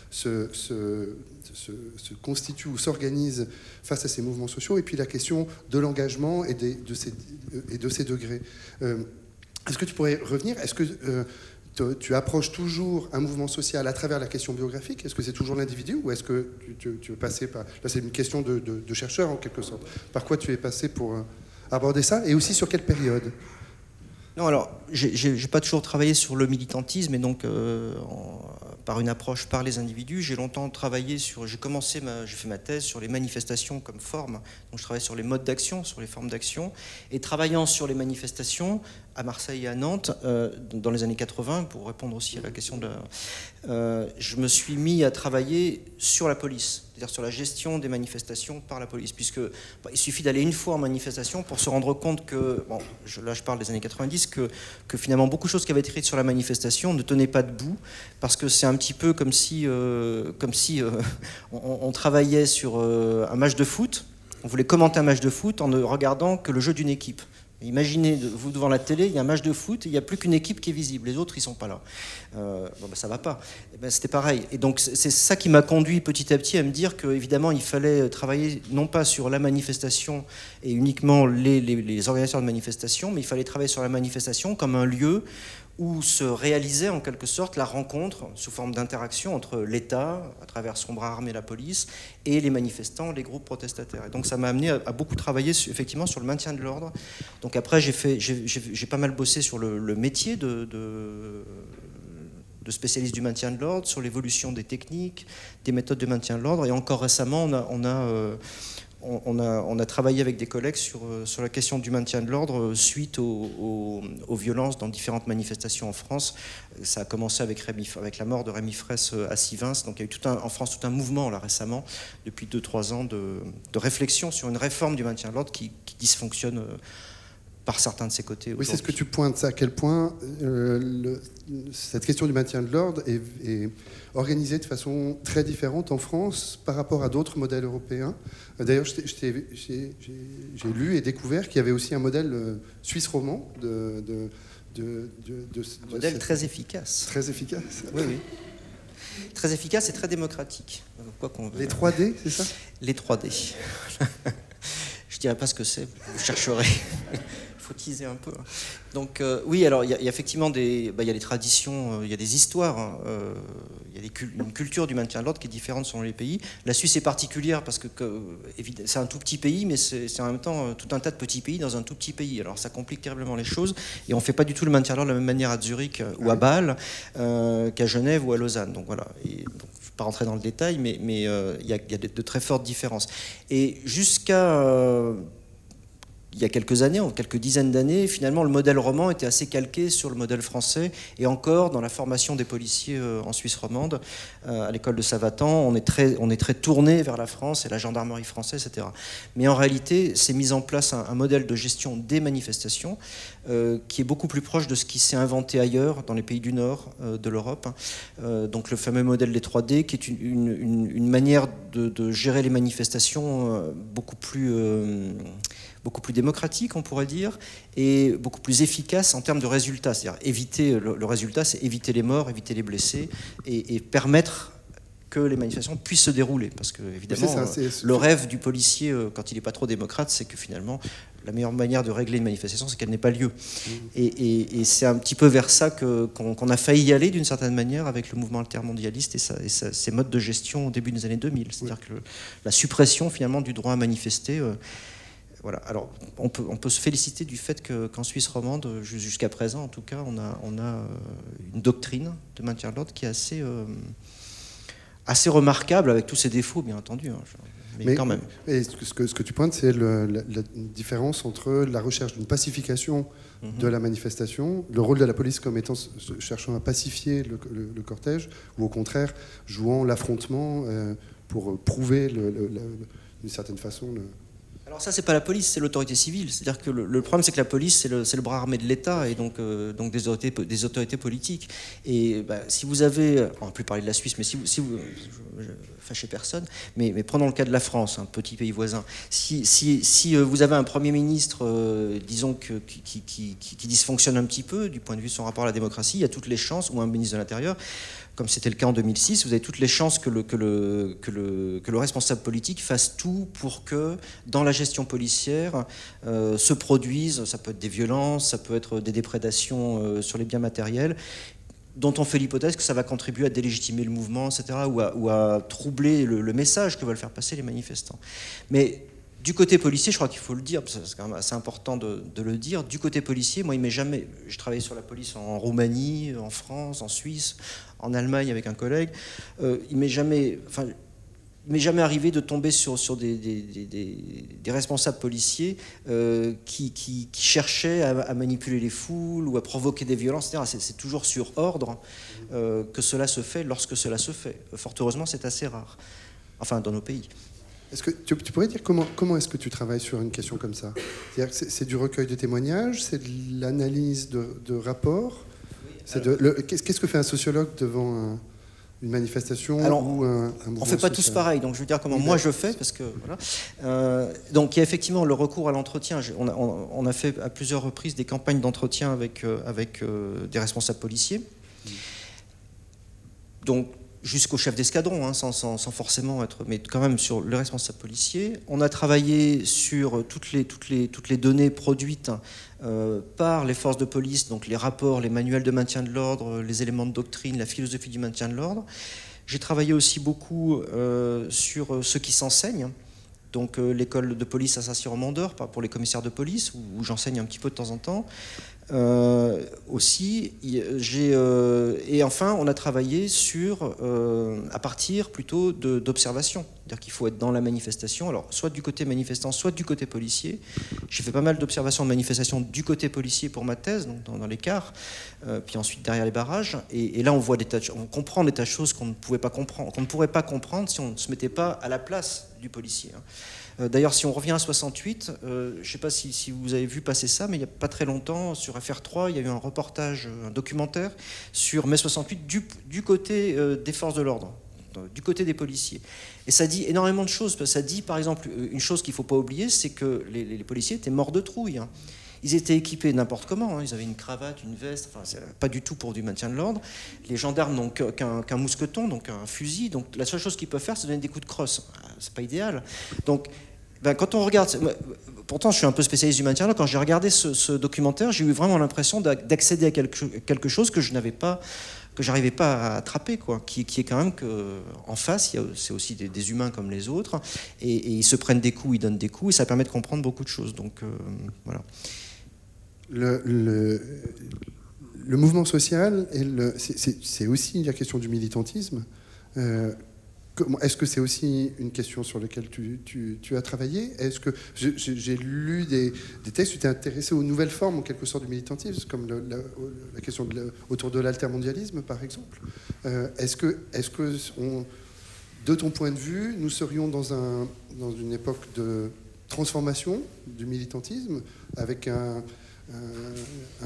se constitue ou s'organise face à ces mouvements sociaux, et puis la question de l'engagement et de ces degrés. Est-ce que tu pourrais revenir? Est-ce que tu approches toujours un mouvement social à travers la question biographique? Est-ce que c'est toujours l'individu, ou est-ce que tu es passé par... Là, c'est une question de chercheur, en quelque sorte. Par quoi tu es passé pour aborder ça, et aussi sur quelle période? Non, alors, j'ai pas toujours travaillé sur le militantisme, et donc par une approche par les individus. J'ai longtemps travaillé sur... J'ai fait ma thèse sur les manifestations comme forme. Donc je travaillais sur les modes d'action, sur les formes d'action. Et travaillant sur les manifestations, à Marseille et à Nantes, dans les années 80, pour répondre aussi à la question je me suis mis à travailler sur la police, c'est-à-dire sur la gestion des manifestations par la police, puisque il suffit d'aller une fois en manifestation pour se rendre compte que, là je parle des années 90, que finalement beaucoup de choses qui avaient été écrites sur la manifestation ne tenaient pas debout, parce que c'est un petit peu comme si on travaillait sur un match de foot. On voulait commenter un match de foot en ne regardant que le jeu d'une équipe. Imaginez, vous devant la télé, il y a un match de foot, et il n'y a plus qu'une équipe qui est visible, les autres ils sont pas là. Ça va pas. C'était pareil. Et donc c'est ça qui m'a conduit petit à petit à me dire qu'évidemment il fallait travailler non pas sur la manifestation et uniquement les organisateurs de manifestations, mais il fallait travailler sur la manifestation comme un lieu où se réalisait en quelque sorte la rencontre sous forme d'interaction entre l'État, à travers son bras armé, la police, et les manifestants, les groupes protestataires. Et donc ça m'a amené à beaucoup travailler effectivement sur le maintien de l'ordre. Donc après j'ai pas mal bossé sur le métier de spécialiste du maintien de l'ordre, sur l'évolution des techniques, des méthodes de maintien de l'ordre, et encore récemment on a travaillé avec des collègues sur la question du maintien de l'ordre suite aux violences dans différentes manifestations en France. Ça a commencé avec la mort de Rémi Fraisse à Sivins. Donc il y a eu en France tout un mouvement là, récemment, depuis 2-3 ans, de réflexion sur une réforme du maintien de l'ordre qui dysfonctionne par certains de ses côtés. Oui, c'est ce que tu pointes, à quel point cette question du maintien de l'ordre est organisée de façon très différente en France par rapport à d'autres modèles européens. D'ailleurs, j'ai lu et découvert qu'il y avait aussi un modèle suisse romand modèle très efficace. Très efficace. Oui, oui. Très efficace et très démocratique. Les 3D, c'est ça? Les 3D. Je dirais pas ce que c'est, vous chercherez. Il faut teaser un peu. Donc oui, alors il y a effectivement il y a des traditions, il y a des histoires, il y a une culture du maintien de l'ordre qui est différente selon les pays. La Suisse est particulière parce que c'est un tout petit pays, mais c'est en même temps tout un tas de petits pays dans un tout petit pays. Alors ça complique terriblement les choses, et on ne fait pas du tout le maintien de l'ordre de la même manière à Zurich ou à Bâle qu'à Genève ou à Lausanne. Donc voilà. Je ne vais pas rentrer dans le détail, mais il y a de très fortes différences. Et jusqu'à il y a quelques années, en quelques dizaines d'années, finalement, le modèle roman était assez calqué sur le modèle français. Et encore, dans la formation des policiers en Suisse romande, à l'école de Savatan, on est très tourné vers la France et la gendarmerie française, etc. Mais en réalité, c'est mis en place un modèle de gestion des manifestations qui est beaucoup plus proche de ce qui s'est inventé ailleurs, dans les pays du Nord de l'Europe. Donc le fameux modèle des 3D, qui est une manière de gérer les manifestations beaucoup plus démocratique, on pourrait dire, et beaucoup plus efficace en termes de résultats. C'est-à-dire éviter le résultat, c'est éviter les morts, éviter les blessés, et permettre que les manifestations puissent se dérouler. Parce que, évidemment, le rêve du policier, quand il n'est pas trop démocrate, c'est que finalement, la meilleure manière de régler une manifestation, c'est qu'elle n'ait pas lieu. Et c'est un petit peu vers ça qu'on a failli y aller, d'une certaine manière, avec le mouvement altermondialiste et ses modes de gestion au début des années 2000. C'est-à-dire que la suppression, finalement, du droit à manifester... voilà. Alors, on peut se féliciter du fait qu'en Suisse romande, jusqu'à présent, en tout cas, on a une doctrine de maintien de l'ordre qui est assez remarquable, avec tous ses défauts, bien entendu. Hein, mais quand même. Et ce que tu pointes, c'est la différence entre la recherche d'une pacification de la manifestation, le rôle de la police comme étant cherchant à pacifier le cortège, ou au contraire, jouant l'affrontement pour prouver d'une certaine façon... Alors ça, c'est pas la police, c'est l'autorité civile. C'est-à-dire que le problème, c'est que la police, c'est le bras armé de l'État et donc des autorités politiques. Et si vous avez, on ne va plus parler de la Suisse, mais si vous fâchez personne, mais prenons le cas de la France, un petit pays voisin. Si vous avez un Premier ministre, disons, qui dysfonctionne un petit peu du point de vue de son rapport à la démocratie, il y a toutes les chances, ou un ministre de l'Intérieur, comme c'était le cas en 2006, vous avez toutes les chances que le responsable politique fasse tout pour que, dans la gestion policière, se produisent, ça peut être des violences, ça peut être des déprédations sur les biens matériels, dont on fait l'hypothèse que ça va contribuer à délégitimer le mouvement, etc., ou à troubler le message que veulent faire passer les manifestants. Mais du côté policier, je crois qu'il faut le dire, c'est quand même assez important de le dire, du côté policier, moi, il m'est jamais... J'ai travaillé sur la police en Roumanie, en France, en Suisse, en Allemagne avec un collègue. Il m'est jamais arrivé de tomber sur des responsables policiers qui cherchaient à manipuler les foules ou à provoquer des violences, etc. C'est toujours sur ordre que cela se fait lorsque cela se fait. Fort heureusement, c'est assez rare. Enfin, dans nos pays. Est-ce que tu pourrais dire comment est-ce que tu travailles sur une question comme ça? C'est-à-dire que c'est du recueil de témoignages, c'est de l'analyse de rapports. Qu'est-ce que fait un sociologue devant une manifestation ou un mouvement? On ne fait pas tous pareil, donc je veux dire comment moi je fais, parce que voilà. Donc il y a effectivement le recours à l'entretien. On a fait à plusieurs reprises des campagnes d'entretien avec des responsables policiers. Donc jusqu'au chef d'escadron, hein, sans forcément être, mais quand même sur le responsable policier. On a travaillé sur toutes les données produites par les forces de police, donc les rapports, les manuels de maintien de l'ordre, les éléments de doctrine, la philosophie du maintien de l'ordre. J'ai travaillé aussi beaucoup sur ce qui s'enseigne, donc l'école de police à Saint-Cyr-au-Mont-d'Or pour les commissaires de police, où j'enseigne un petit peu de temps en temps. Aussi, et enfin, on a travaillé à partir plutôt d'observations. C'est-à-dire qu'il faut être dans la manifestation, alors soit du côté manifestant, soit du côté policier. J'ai fait pas mal d'observations de manifestations du côté policier pour ma thèse, donc dans les cars, puis ensuite derrière les barrages. Et là, on voit on comprend des tas de choses qu'on ne pourrait pas comprendre si on ne se mettait pas à la place du policier. D'ailleurs, si on revient à 68, je ne sais pas si vous avez vu passer ça, mais il n'y a pas très longtemps, sur FR3, il y a eu un reportage, un documentaire sur mai 68 du côté des forces de l'ordre, du côté des policiers. Et ça dit énormément de choses. Ça dit, par exemple, une chose qu'il ne faut pas oublier, c'est que les policiers étaient morts de trouille. Hein. Ils étaient équipés n'importe comment, hein. Ils avaient une cravate, une veste, enfin, pas du tout pour du maintien de l'ordre. Les gendarmes n'ont qu'un mousqueton, donc un fusil, donc la seule chose qu'ils peuvent faire, c'est donner des coups de crosse. C'est pas idéal. Donc, quand on regarde, pourtant je suis un peu spécialiste du maintien de l'ordre, quand j'ai regardé ce documentaire, j'ai eu vraiment l'impression d'accéder à quelque chose que je n'avais pas, que j'arrivais pas à attraper, quoi, qui est quand même qu'en face, c'est aussi des humains comme les autres, et ils se prennent des coups, ils donnent des coups, et ça permet de comprendre beaucoup de choses. Donc voilà. Le mouvement social, c'est aussi la question du militantisme. Est-ce que c'est aussi une question sur laquelle tu as travaillé? Est-ce que j'ai lu des textes, tu t'es intéressé aux nouvelles formes en quelque sorte du militantisme, comme la question autour de l'altermondialisme par exemple? Est-ce que de ton point de vue, nous serions dans une époque de transformation du militantisme, avec un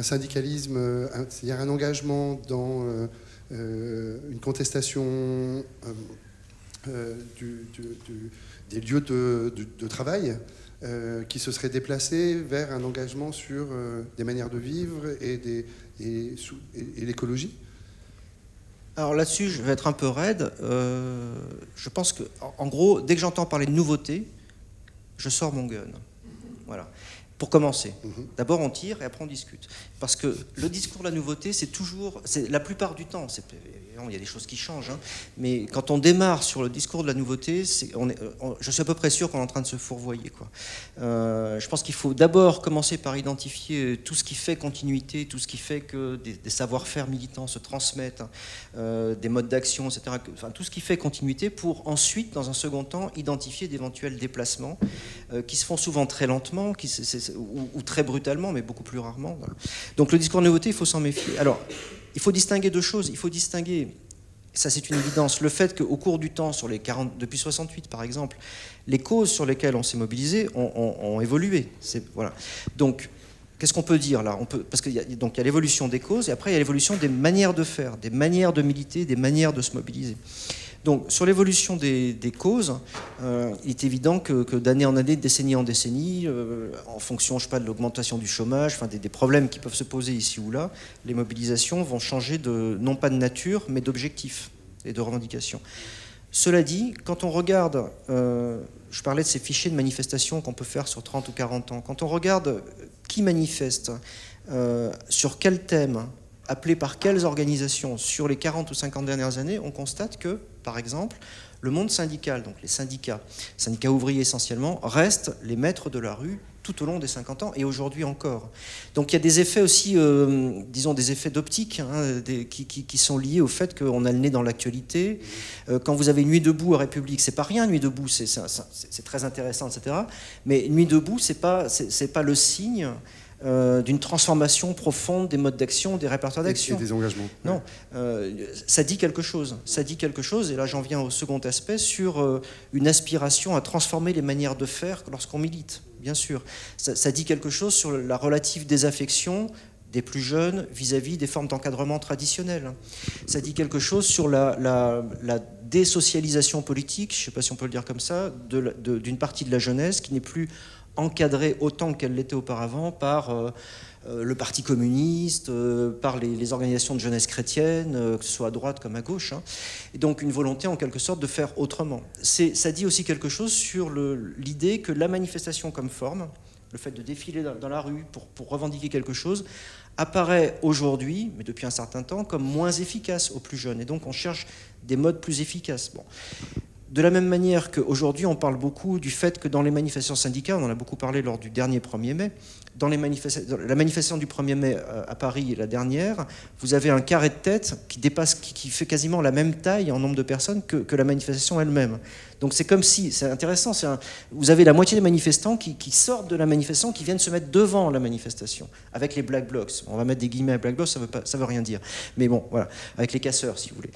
syndicalisme, c'est-à-dire un engagement dans une contestation des lieux de travail qui se serait déplacé vers un engagement sur des manières de vivre et l'écologie? Alors là-dessus, je vais être un peu raide. Je pense que, en gros, dès que j'entends parler de nouveauté, je sors mon gun. Voilà. Pour commencer. D'abord, on tire et après, on discute. Parce que le discours de la nouveauté, c'est toujours... La plupart du temps, il y a des choses qui changent, hein, mais quand on démarre sur le discours de la nouveauté, je suis à peu près sûr qu'on est en train de se fourvoyer, quoi. Je pense qu'il faut d'abord commencer par identifier tout ce qui fait continuité, tout ce qui fait que des savoir-faire militants se transmettent, des modes d'action, etc. Enfin, tout ce qui fait continuité pour ensuite, dans un second temps, identifier d'éventuels déplacements qui se font souvent très lentement, ou très brutalement, mais beaucoup plus rarement. Voilà. Donc le discours de nouveauté, il faut s'en méfier. Alors, il faut distinguer deux choses. Il faut distinguer, ça c'est une évidence, le fait qu'au cours du temps, depuis 68 par exemple, les causes sur lesquelles on s'est mobilisé ont évolué. Voilà. Donc, qu'est-ce qu'on peut dire là? Parce qu'il y a l'évolution des causes, et après il y a l'évolution des manières de faire, des manières de militer, des manières de se mobiliser. Donc, sur l'évolution des causes, il est évident que d'année en année, de décennie en décennie, en fonction, je sais pas, de l'augmentation du chômage, enfin, des problèmes qui peuvent se poser ici ou là, les mobilisations vont changer non pas de nature, mais d'objectifs et de revendications. Cela dit, quand on regarde, je parlais de ces fichiers de manifestation qu'on peut faire sur 30 ou 40 ans, quand on regarde qui manifeste, sur quel thème, appelé par quelles organisations sur les 40 ou 50 dernières années, on constate que, par exemple, le monde syndical, donc les syndicats ouvriers essentiellement, restent les maîtres de la rue tout au long des 50 ans et aujourd'hui encore. Donc il y a des effets aussi, disons des effets d'optique, hein, qui sont liés au fait qu'on a le nez dans l'actualité. Quand vous avez Nuit debout à République, c'est pas rien, Nuit debout, c'est très intéressant, etc. Mais Nuit debout, c'est pas le signe d'une transformation profonde des modes d'action, des répertoires d'action. Et des engagements. Non, ça dit quelque chose. Ça dit quelque chose, et là j'en viens au second aspect, sur une aspiration à transformer les manières de faire lorsqu'on milite, bien sûr. Ça dit quelque chose sur la relative désaffection des plus jeunes vis-à-vis des formes d'encadrement traditionnelles. Ça dit quelque chose sur la désocialisation politique, je ne sais pas si on peut le dire comme ça, d'une partie de la jeunesse qui n'est plus encadrée autant qu'elle l'était auparavant par le Parti communiste, par les organisations de jeunesse chrétienne, que ce soit à droite comme à gauche, hein. Et donc une volonté en quelque sorte de faire autrement. Ça dit aussi quelque chose sur l'idée que la manifestation comme forme, le fait de défiler dans la rue pour revendiquer quelque chose, apparaît aujourd'hui, mais depuis un certain temps, comme moins efficace aux plus jeunes. Et donc on cherche des modes plus efficaces. Bon. De la même manière qu'aujourd'hui, on parle beaucoup du fait que dans les manifestations syndicales, on en a beaucoup parlé lors du dernier 1er mai, dans la manifestation du 1er mai à Paris, la dernière, vous avez un carré de tête qui fait quasiment la même taille en nombre de personnes que la manifestation elle-même. Donc c'est comme si, c'est intéressant, vous avez la moitié des manifestants qui sortent de la manifestation, qui viennent se mettre devant la manifestation, avec les Black Blocs. On va mettre des guillemets à Black Blocs, ça veut rien dire. Mais bon, voilà, avec les casseurs, si vous voulez.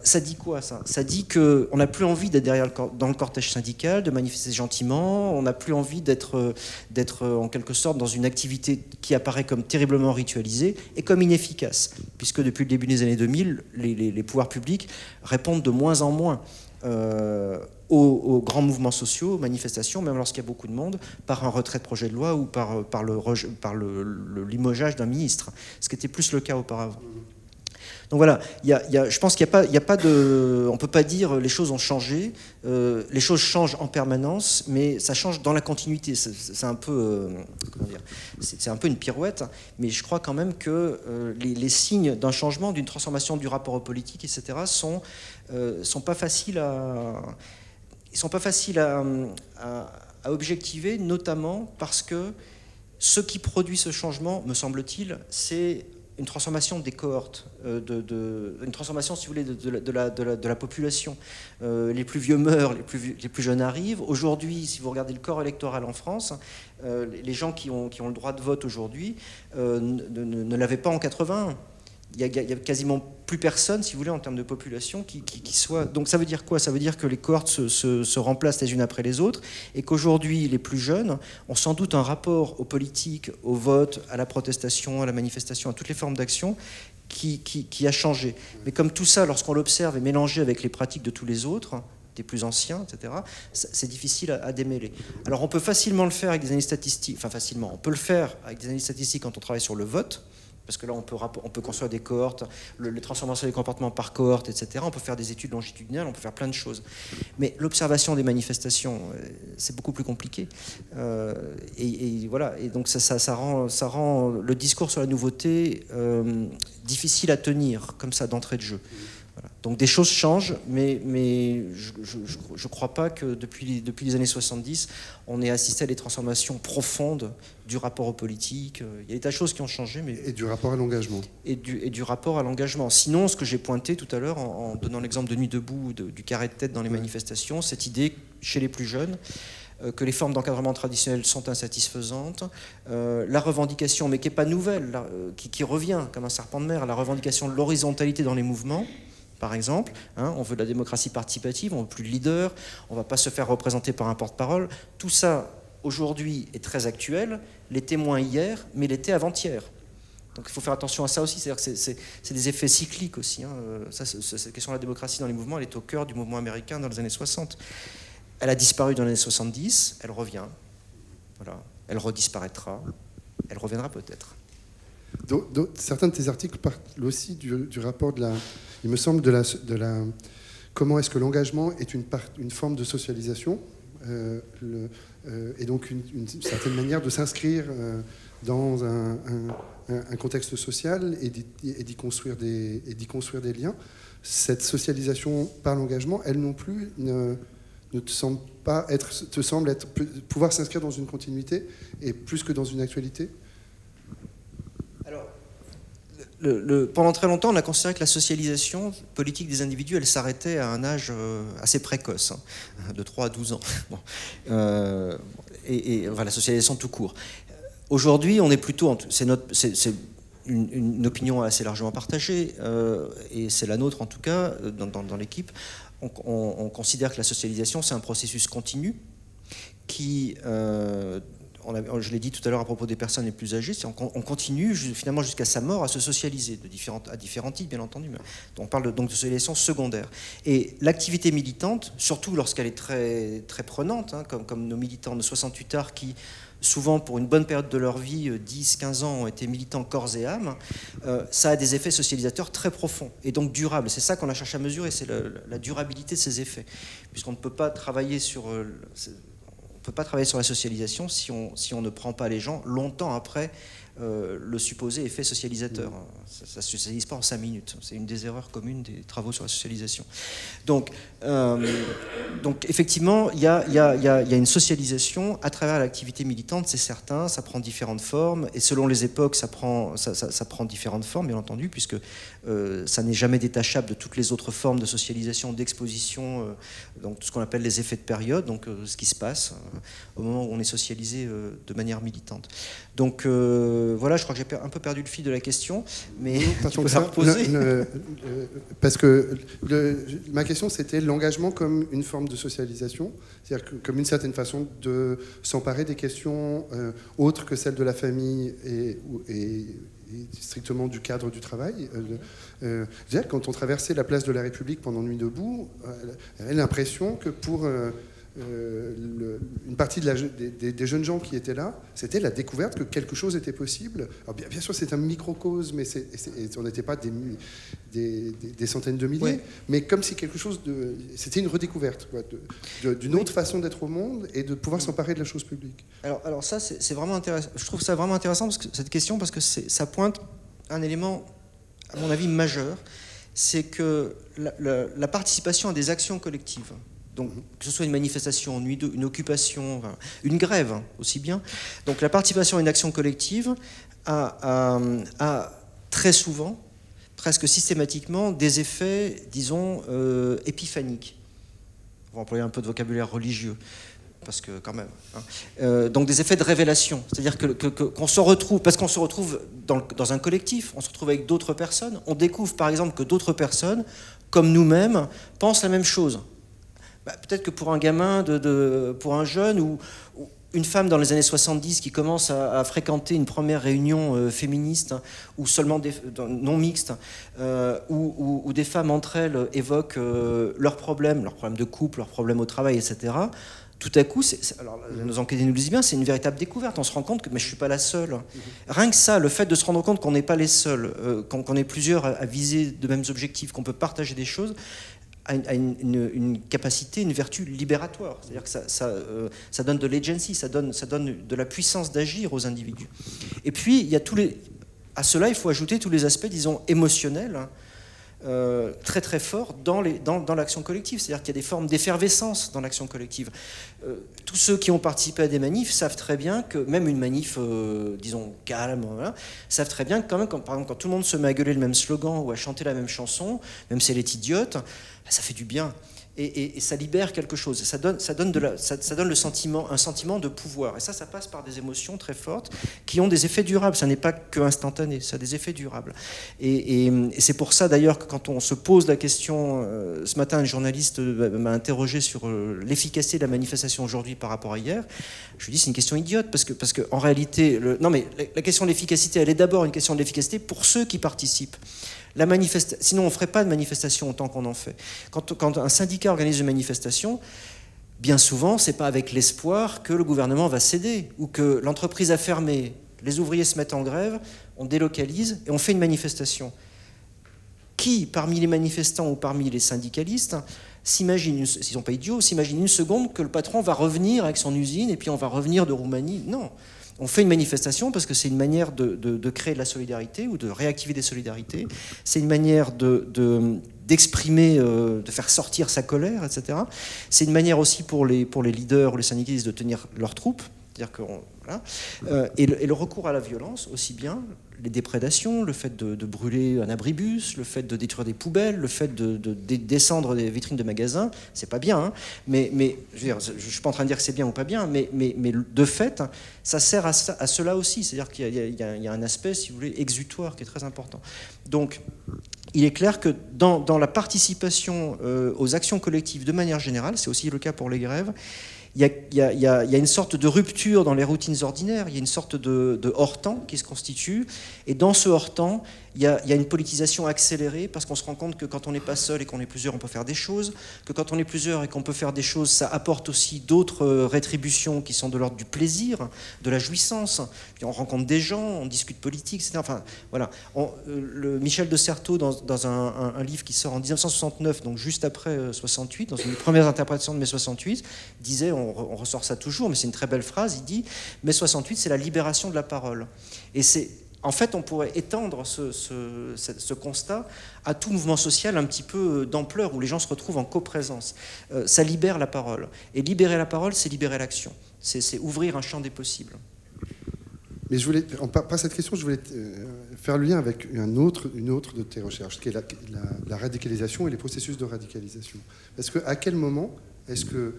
Ça dit quoi, ça? Ça dit qu'on n'a plus envie d'être dans le cortège syndical, de manifester gentiment, on n'a plus envie d'être en quelque sorte dans une activité qui apparaît comme terriblement ritualisée et comme inefficace, puisque depuis le début des années 2000, les pouvoirs publics répondent de moins en moins aux grands mouvements sociaux, aux manifestations, même lorsqu'il y a beaucoup de monde, par un retrait de projet de loi ou par le limogeage d'un ministre, ce qui était plus le cas auparavant. Donc voilà, je pense qu'il n'y a pas de... On ne peut pas dire les choses ont changé, les choses changent en permanence, mais ça change dans la continuité. C'est un peu... comment dire, c'est un peu une pirouette, mais je crois quand même que les signes d'un changement, d'une transformation du rapport aux politiques, etc., sont pas faciles à objectiver, notamment parce que ce qui produit ce changement, me semble-t-il, c'est une transformation des cohortes, une transformation, si vous voulez, de la population. Les plus vieux meurent, les plus jeunes arrivent. Aujourd'hui, si vous regardez le corps électoral en France, les gens qui ont le droit de vote aujourd'hui ne l'avaient pas en 81. Il y a quasiment plus personne, si vous voulez, en termes de population qui soit... Donc ça veut dire quoi? Ça veut dire que les cohortes se remplacent les unes après les autres et qu'aujourd'hui, les plus jeunes ont sans doute un rapport aux politiques, au vote, à la protestation, à la manifestation, à toutes les formes d'action qui a changé. Mais comme tout ça, lorsqu'on l'observe, est mélangé avec les pratiques de tous les autres, des plus anciens, etc., c'est difficile à démêler. Alors on peut facilement le faire avec des analyses statistiques, enfin facilement, on peut le faire avec des analyses statistiques quand on travaille sur le vote, Parce que là, on peut construire des cohortes, les transformations des comportements par cohorte, etc. On peut faire des études longitudinales, on peut faire plein de choses. Mais l'observation des manifestations, c'est beaucoup plus compliqué. Et voilà. Et donc ça rend le discours sur la nouveauté difficile à tenir, comme ça, d'entrée de jeu. Voilà. Donc des choses changent, mais je ne crois pas que depuis les années 70, on ait assisté à des transformations profondes du rapport aux politiques. Il y a des tas de choses qui ont changé. Et du rapport à l'engagement. Et du rapport à l'engagement. Sinon, ce que j'ai pointé tout à l'heure, en donnant l'exemple de Nuit debout, du carré de tête dans les manifestations, cette idée, chez les plus jeunes, que les formes d'encadrement traditionnelles sont insatisfaisantes, la revendication, mais qui n'est pas nouvelle, qui revient comme un serpent de mer, la revendication de l'horizontalité dans les mouvements, par exemple, on veut de la démocratie participative, on ne veut plus de leader, on ne va pas se faire représenter par un porte-parole. Tout ça, aujourd'hui, est très actuel, l'était moins hier, mais l'était avant-hier. Donc il faut faire attention à ça aussi, c'est-à-dire que c'est des effets cycliques aussi. Cette question de la démocratie dans les mouvements, elle est au cœur du mouvement américain dans les années 60. Elle a disparu dans les années 70, elle revient. Voilà. Elle redisparaîtra, elle reviendra peut-être. Certains de tes articles parlent aussi du rapport il me semble, comment est-ce que l'engagement est une forme de socialisation et donc une certaine manière de s'inscrire dans un contexte social et d'y construire des liens. Cette socialisation par l'engagement, elle non plus ne te semble pouvoir s'inscrire dans une continuité et plus que dans une actualité. Alors, pendant très longtemps, on a considéré que la socialisation politique des individus, elle s'arrêtait à un âge assez précoce, de 3 à 12 ans. Bon. Enfin, la socialisation tout court. Aujourd'hui, on est plutôt... C'est une opinion assez largement partagée, et c'est la nôtre en tout cas, dans l'équipe. On considère que la socialisation, c'est un processus continu qui... je l'ai dit tout à l'heure à propos des personnes les plus âgées, on continue finalement jusqu'à sa mort à se socialiser, à différents types bien entendu. Mais on parle donc de socialisation secondaire. Et l'activité militante, surtout lorsqu'elle est très, très prenante, comme nos militants de 68 arts qui, souvent pour une bonne période de leur vie, 10-15 ans, ont été militants corps et âme, ça a des effets socialisateurs très profonds et donc durables. C'est ça qu'on a cherché à mesurer, c'est la durabilité de ces effets. Puisqu'on ne peut pas travailler sur... On ne peut pas travailler sur la socialisation si on ne prend pas les gens longtemps après le supposé effet socialisateur. Ça ne se socialise pas en 5 minutes. C'est une des erreurs communes des travaux sur la socialisation. Donc effectivement, il y a une socialisation à travers l'activité militante, c'est certain. Ça prend différentes formes et selon les époques, ça prend différentes formes, bien entendu, puisque ça n'est jamais détachable de toutes les autres formes de socialisation, d'exposition, donc tout ce qu'on appelle les effets de période, donc ce qui se passe au moment où on est socialisé de manière militante. Donc voilà, je crois que j'ai un peu perdu le fil de la question, mais tu peux la reposer. Parce que ma question, c'était l'engagement comme une forme de socialisation, c'est-à-dire comme une certaine façon de s'emparer des questions autres que celles de la famille et strictement du cadre du travail. Quand on traversait la place de la République pendant Nuit debout, on avait l'impression que pour une partie des jeunes gens qui étaient là, c'était la découverte que quelque chose était possible. Alors bien sûr, c'est un microcosme, mais on n'était pas des centaines de milliers, ouais. Mais comme si quelque chose c'était une redécouverte d'une autre façon d'être au monde et de pouvoir s'emparer de la chose publique. Alors ça, c'est vraiment intéressant. Je trouve ça vraiment intéressant cette question parce que ça pointe un élément, à mon avis, majeur, c'est que la participation à des actions collectives. Donc, que ce soit une manifestation, une occupation, une grève aussi bien. Donc la participation à une action collective a très souvent, presque systématiquement, des effets, disons, épiphaniques. On va employer un peu de vocabulaire religieux, parce que quand même. Donc des effets de révélation. C'est-à-dire qu'on se retrouve, parce qu'on se retrouve dans un collectif, on se retrouve avec d'autres personnes, on découvre par exemple que d'autres personnes, comme nous-mêmes, pensent la même chose. Peut-être que pour un gamin, pour un jeune ou une femme dans les années 70 qui commence à fréquenter une première réunion féministe ou seulement non mixte, où des femmes entre elles évoquent leurs problèmes de couple, leurs problèmes au travail, etc., tout à coup, alors nos enquêtés nous le disent bien, c'est une véritable découverte. On se rend compte que mais je ne suis pas la seule. Rien que ça, le fait de se rendre compte qu'on n'est pas les seuls, qu'on est plusieurs à viser de mêmes objectifs, qu'on peut partager des choses, a une capacité, une vertu libératoire. C'est-à-dire que ça donne de l'agency, ça donne de la puissance d'agir aux individus. Et puis, il y a à cela, il faut ajouter tous les aspects, disons, émotionnels, très très forts dans l'action collective. C'est-à-dire qu'il y a des formes d'effervescence dans l'action collective. Tous ceux qui ont participé à des manifs savent très bien que, même une manif, disons, calme, voilà, savent très bien que quand même, par exemple, quand tout le monde se met à gueuler le même slogan ou à chanter la même chanson, même si elle est idiote, ça fait du bien. Et ça libère quelque chose. Ça donne un sentiment de pouvoir. Et ça passe par des émotions très fortes qui ont des effets durables. Ça n'est pas que instantané, ça a des effets durables. Et c'est pour ça d'ailleurs que quand on se pose la question, ce matin un journaliste m'a interrogé sur l'efficacité de la manifestation aujourd'hui par rapport à hier, je lui dis c'est une question idiote parce que en réalité, non mais la question de l'efficacité, elle est d'abord une question de l'efficacité pour ceux qui participent. Sinon, on ne ferait pas de manifestation autant qu'on en fait. Quand un syndicat organise une manifestation, bien souvent, ce n'est pas avec l'espoir que le gouvernement va céder ou que l'entreprise a fermé, les ouvriers se mettent en grève, on délocalise et on fait une manifestation. Qui, parmi les manifestants ou parmi les syndicalistes, s'imagine, s'ils ne sont pas idiots, s'imagine une seconde que le patron va revenir avec son usine et puis on va revenir de Roumanie? Non. On fait une manifestation parce que c'est une manière de créer de la solidarité ou de réactiver des solidarités. C'est une manière d'exprimer, de faire sortir sa colère, etc. C'est une manière aussi pour les leaders ou les syndicalistes de tenir leurs troupes. C'est-à-dire que voilà. Et le recours à la violence, aussi bien, les déprédations, le fait de brûler un abribus, le fait de détruire des poubelles, le fait de descendre des vitrines de magasins, c'est pas bien, hein, mais je veux dire, je suis pas en train de dire que c'est bien ou pas bien, mais de fait, ça sert à cela aussi, c'est-à-dire qu'il y a un aspect, si vous voulez, exutoire qui est très important. Donc, il est clair que dans la participation aux actions collectives de manière générale, c'est aussi le cas pour les grèves, il y a une sorte de rupture dans les routines ordinaires, il y a une sorte de hors-temps qui se constitue, et dans ce hors-temps, il y a une politisation accélérée, parce qu'on se rend compte que quand on n'est pas seul et qu'on est plusieurs, on peut faire des choses, que quand on est plusieurs et qu'on peut faire des choses, ça apporte aussi d'autres rétributions qui sont de l'ordre du plaisir, de la jouissance, puis on rencontre des gens, on discute politique, etc. Enfin, voilà. Michel de Certeau, dans un livre qui sort en 1969, donc juste après 68, dans une première interprétation de mai 68, disait, on ressort ça toujours, mais c'est une très belle phrase, il dit « mai 68, c'est la libération de la parole ». Et en fait, on pourrait étendre ce constat à tout mouvement social un petit peu d'ampleur, où les gens se retrouvent en coprésence. Ça libère la parole. Et libérer la parole, c'est libérer l'action. C'est ouvrir un champ des possibles. Mais par cette question, je voulais faire le lien avec une autre de tes recherches, qui est la radicalisation et les processus de radicalisation. Parce qu'à quel moment est-ce que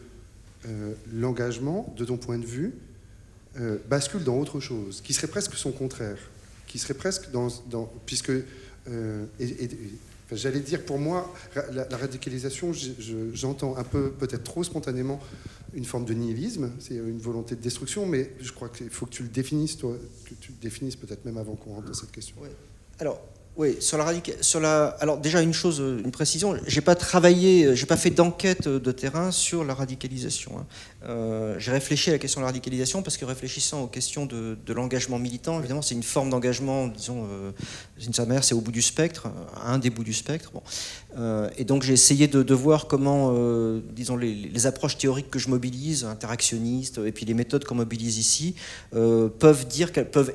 l'engagement, de ton point de vue, bascule dans autre chose, qui serait presque son contraire, qui serait presque puisque j'allais dire, pour moi, la radicalisation, j'entends un peu, peut-être trop spontanément, une forme de nihilisme, c'est une volonté de destruction, mais je crois qu'il faut que tu le définisses, toi, que tu le définisses peut-être même avant qu'on rentre dans cette question. Oui. Alors, oui, alors déjà une chose, une précision, j'ai pas fait d'enquête de terrain sur la radicalisation. J'ai réfléchi à la question de la radicalisation parce que réfléchissant aux questions de l'engagement militant, évidemment c'est une forme d'engagement, disons, d'une certaine manière c'est au bout du spectre, à un des bouts du spectre. Bon. Et donc j'ai essayé de voir comment, disons, les approches théoriques que je mobilise, interactionnistes, et puis les méthodes qu'on mobilise ici, peuvent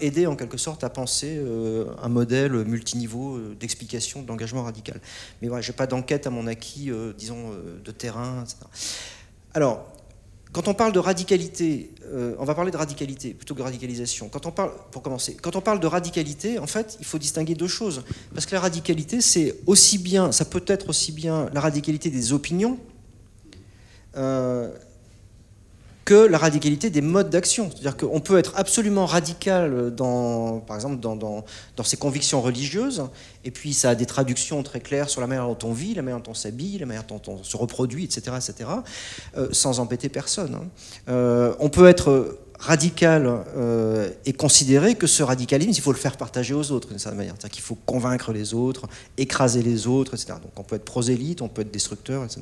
aider en quelque sorte à penser un modèle multiniveau d'explication de l'engagement radical. Mais voilà, je n'ai pas d'enquête à mon acquis, disons, de terrain, etc. Alors, quand on parle de radicalité, on va parler de radicalité plutôt que de radicalisation. Pour commencer, quand on parle de radicalité, en fait, il faut distinguer deux choses. Parce que la radicalité, ça peut être aussi bien la radicalité des opinions, que la radicalité des modes d'action. C'est-à-dire qu'on peut être absolument radical, par exemple, dans ses convictions religieuses, et puis ça a des traductions très claires sur la manière dont on vit, la manière dont on s'habille, la manière dont on se reproduit, etc., sans embêter personne. On peut être radical est considéré que ce radicalisme, il faut le faire partager aux autres d'une certaine manière. C'est-à-dire qu'il faut convaincre les autres, écraser les autres, etc. Donc on peut être prosélyte, on peut être destructeur, etc.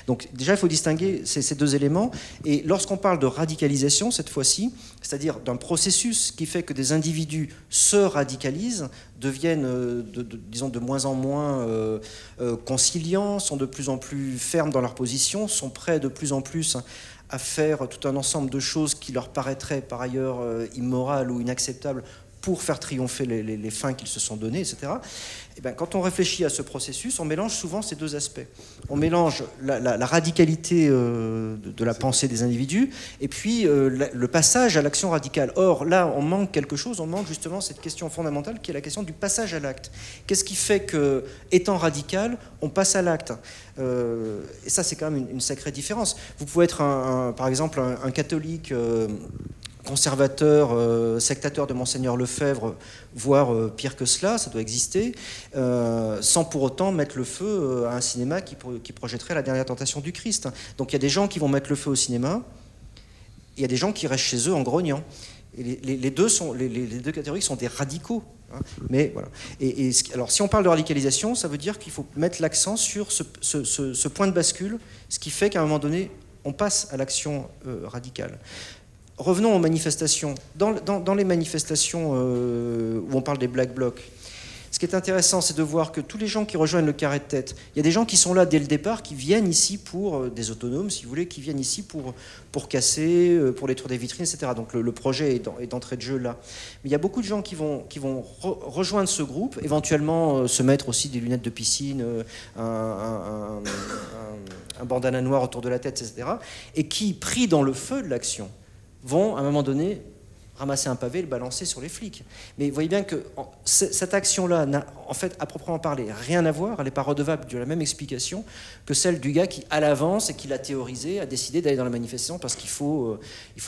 Donc déjà, il faut distinguer ces deux éléments. Et lorsqu'on parle de radicalisation, cette fois-ci, c'est-à-dire d'un processus qui fait que des individus se radicalisent, deviennent, disons, de moins en moins conciliants, sont de plus en plus fermes dans leur position, sont prêts de plus en plus à faire tout un ensemble de choses qui leur paraîtraient par ailleurs immorales ou inacceptables pour faire triompher les fins qu'ils se sont données, etc. Et bien, quand on réfléchit à ce processus, on mélange souvent ces deux aspects. On mélange la radicalité de la pensée des individus et puis le passage à l'action radicale. Or, là, on manque quelque chose, on manque justement cette question fondamentale qui est la question du passage à l'acte. Qu'est-ce qui fait que, étant radical, on passe à l'acte ? Et ça, c'est quand même une sacrée différence. Vous pouvez être, par exemple, un catholique conservateur, sectateur de Monseigneur Lefebvre, voire pire que cela, ça doit exister, sans pour autant mettre le feu à un cinéma qui projetterait la dernière tentation du Christ. Donc il y a des gens qui vont mettre le feu au cinéma, et il y a des gens qui restent chez eux en grognant. Et les deux catégories sont des radicaux. Hein, mais voilà. Alors si on parle de radicalisation, ça veut dire qu'il faut mettre l'accent sur ce point de bascule, ce qui fait qu'à un moment donné, on passe à l'action radicale. Revenons aux manifestations. Dans les manifestations où on parle des Black Blocs, ce qui est intéressant, c'est de voir que tous les gens qui rejoignent le carré de tête, il y a des gens qui sont là dès le départ, qui viennent ici pour, des autonomes si vous voulez, qui viennent ici pour casser, pour détruire des vitrines, etc. Donc le projet est d'entrée de jeu là. Mais il y a beaucoup de gens qui vont rejoindre ce groupe, éventuellement se mettre aussi des lunettes de piscine, un bandana noir autour de la tête, etc. Et qui, pris dans le feu de l'action, vont, à un moment donné, ramasser un pavé et le balancer sur les flics. Mais vous voyez bien que cette action-là n'a, en fait, à proprement parler, rien à voir. Elle n'est pas redevable de la même explication que celle du gars qui, à l'avance, et qui l'a théorisé, a décidé d'aller dans la manifestation parce qu'il faut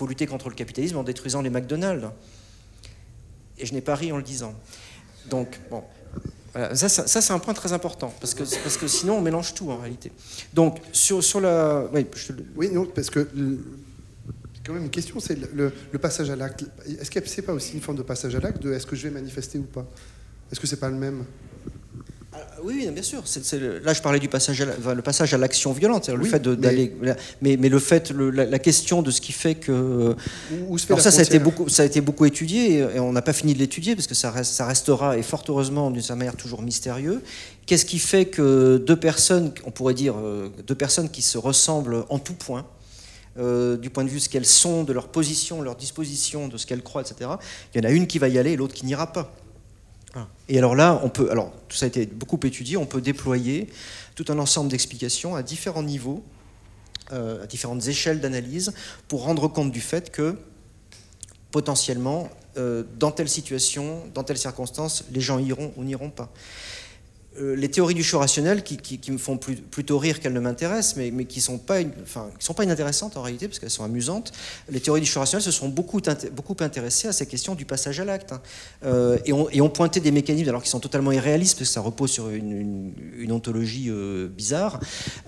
lutter contre le capitalisme en détruisant les McDonald's. Et je n'ai pas ri en le disant. Donc, bon... Voilà, ça c'est un point très important, parce que sinon on mélange tout en réalité. Donc, sur la... Oui, non, parce que... quand même une question, c'est le passage à l'acte. Est-ce que c'est pas aussi une forme de passage à l'acte de est-ce que je vais manifester ou pas? Est-ce que c'est pas le même? Oui, bien sûr. Là, je parlais du passage le passage à l'action violente, le fait d'aller. Mais le fait, la question de ce qui fait que. Alors ça a été beaucoup étudié et on n'a pas fini de l'étudier parce que ça restera et fort heureusement d'une certaine manière toujours mystérieux. Qu'est-ce qui fait que deux personnes, on pourrait dire deux personnes qui se ressemblent en tout point, du point de vue de ce qu'elles sont, de leur position, leur disposition, de ce qu'elles croient, etc. Il y en a une qui va y aller et l'autre qui n'ira pas. Et alors là, tout ça a été beaucoup étudié, on peut déployer tout un ensemble d'explications à différents niveaux, à différentes échelles d'analyse, pour rendre compte du fait que, potentiellement, dans telle situation, dans telle circonstance, les gens iront ou n'iront pas. Les théories du choix rationnel qui me font plutôt rire qu'elles ne m'intéressent, mais qui ne sont pas inintéressantes en réalité, parce qu'elles sont amusantes. Les théories du choix rationnel se sont beaucoup intéressées à ces questions du passage à l'acte. Et ont pointé des mécanismes, alors qui sont totalement irréalistes, parce que ça repose sur une ontologie bizarre.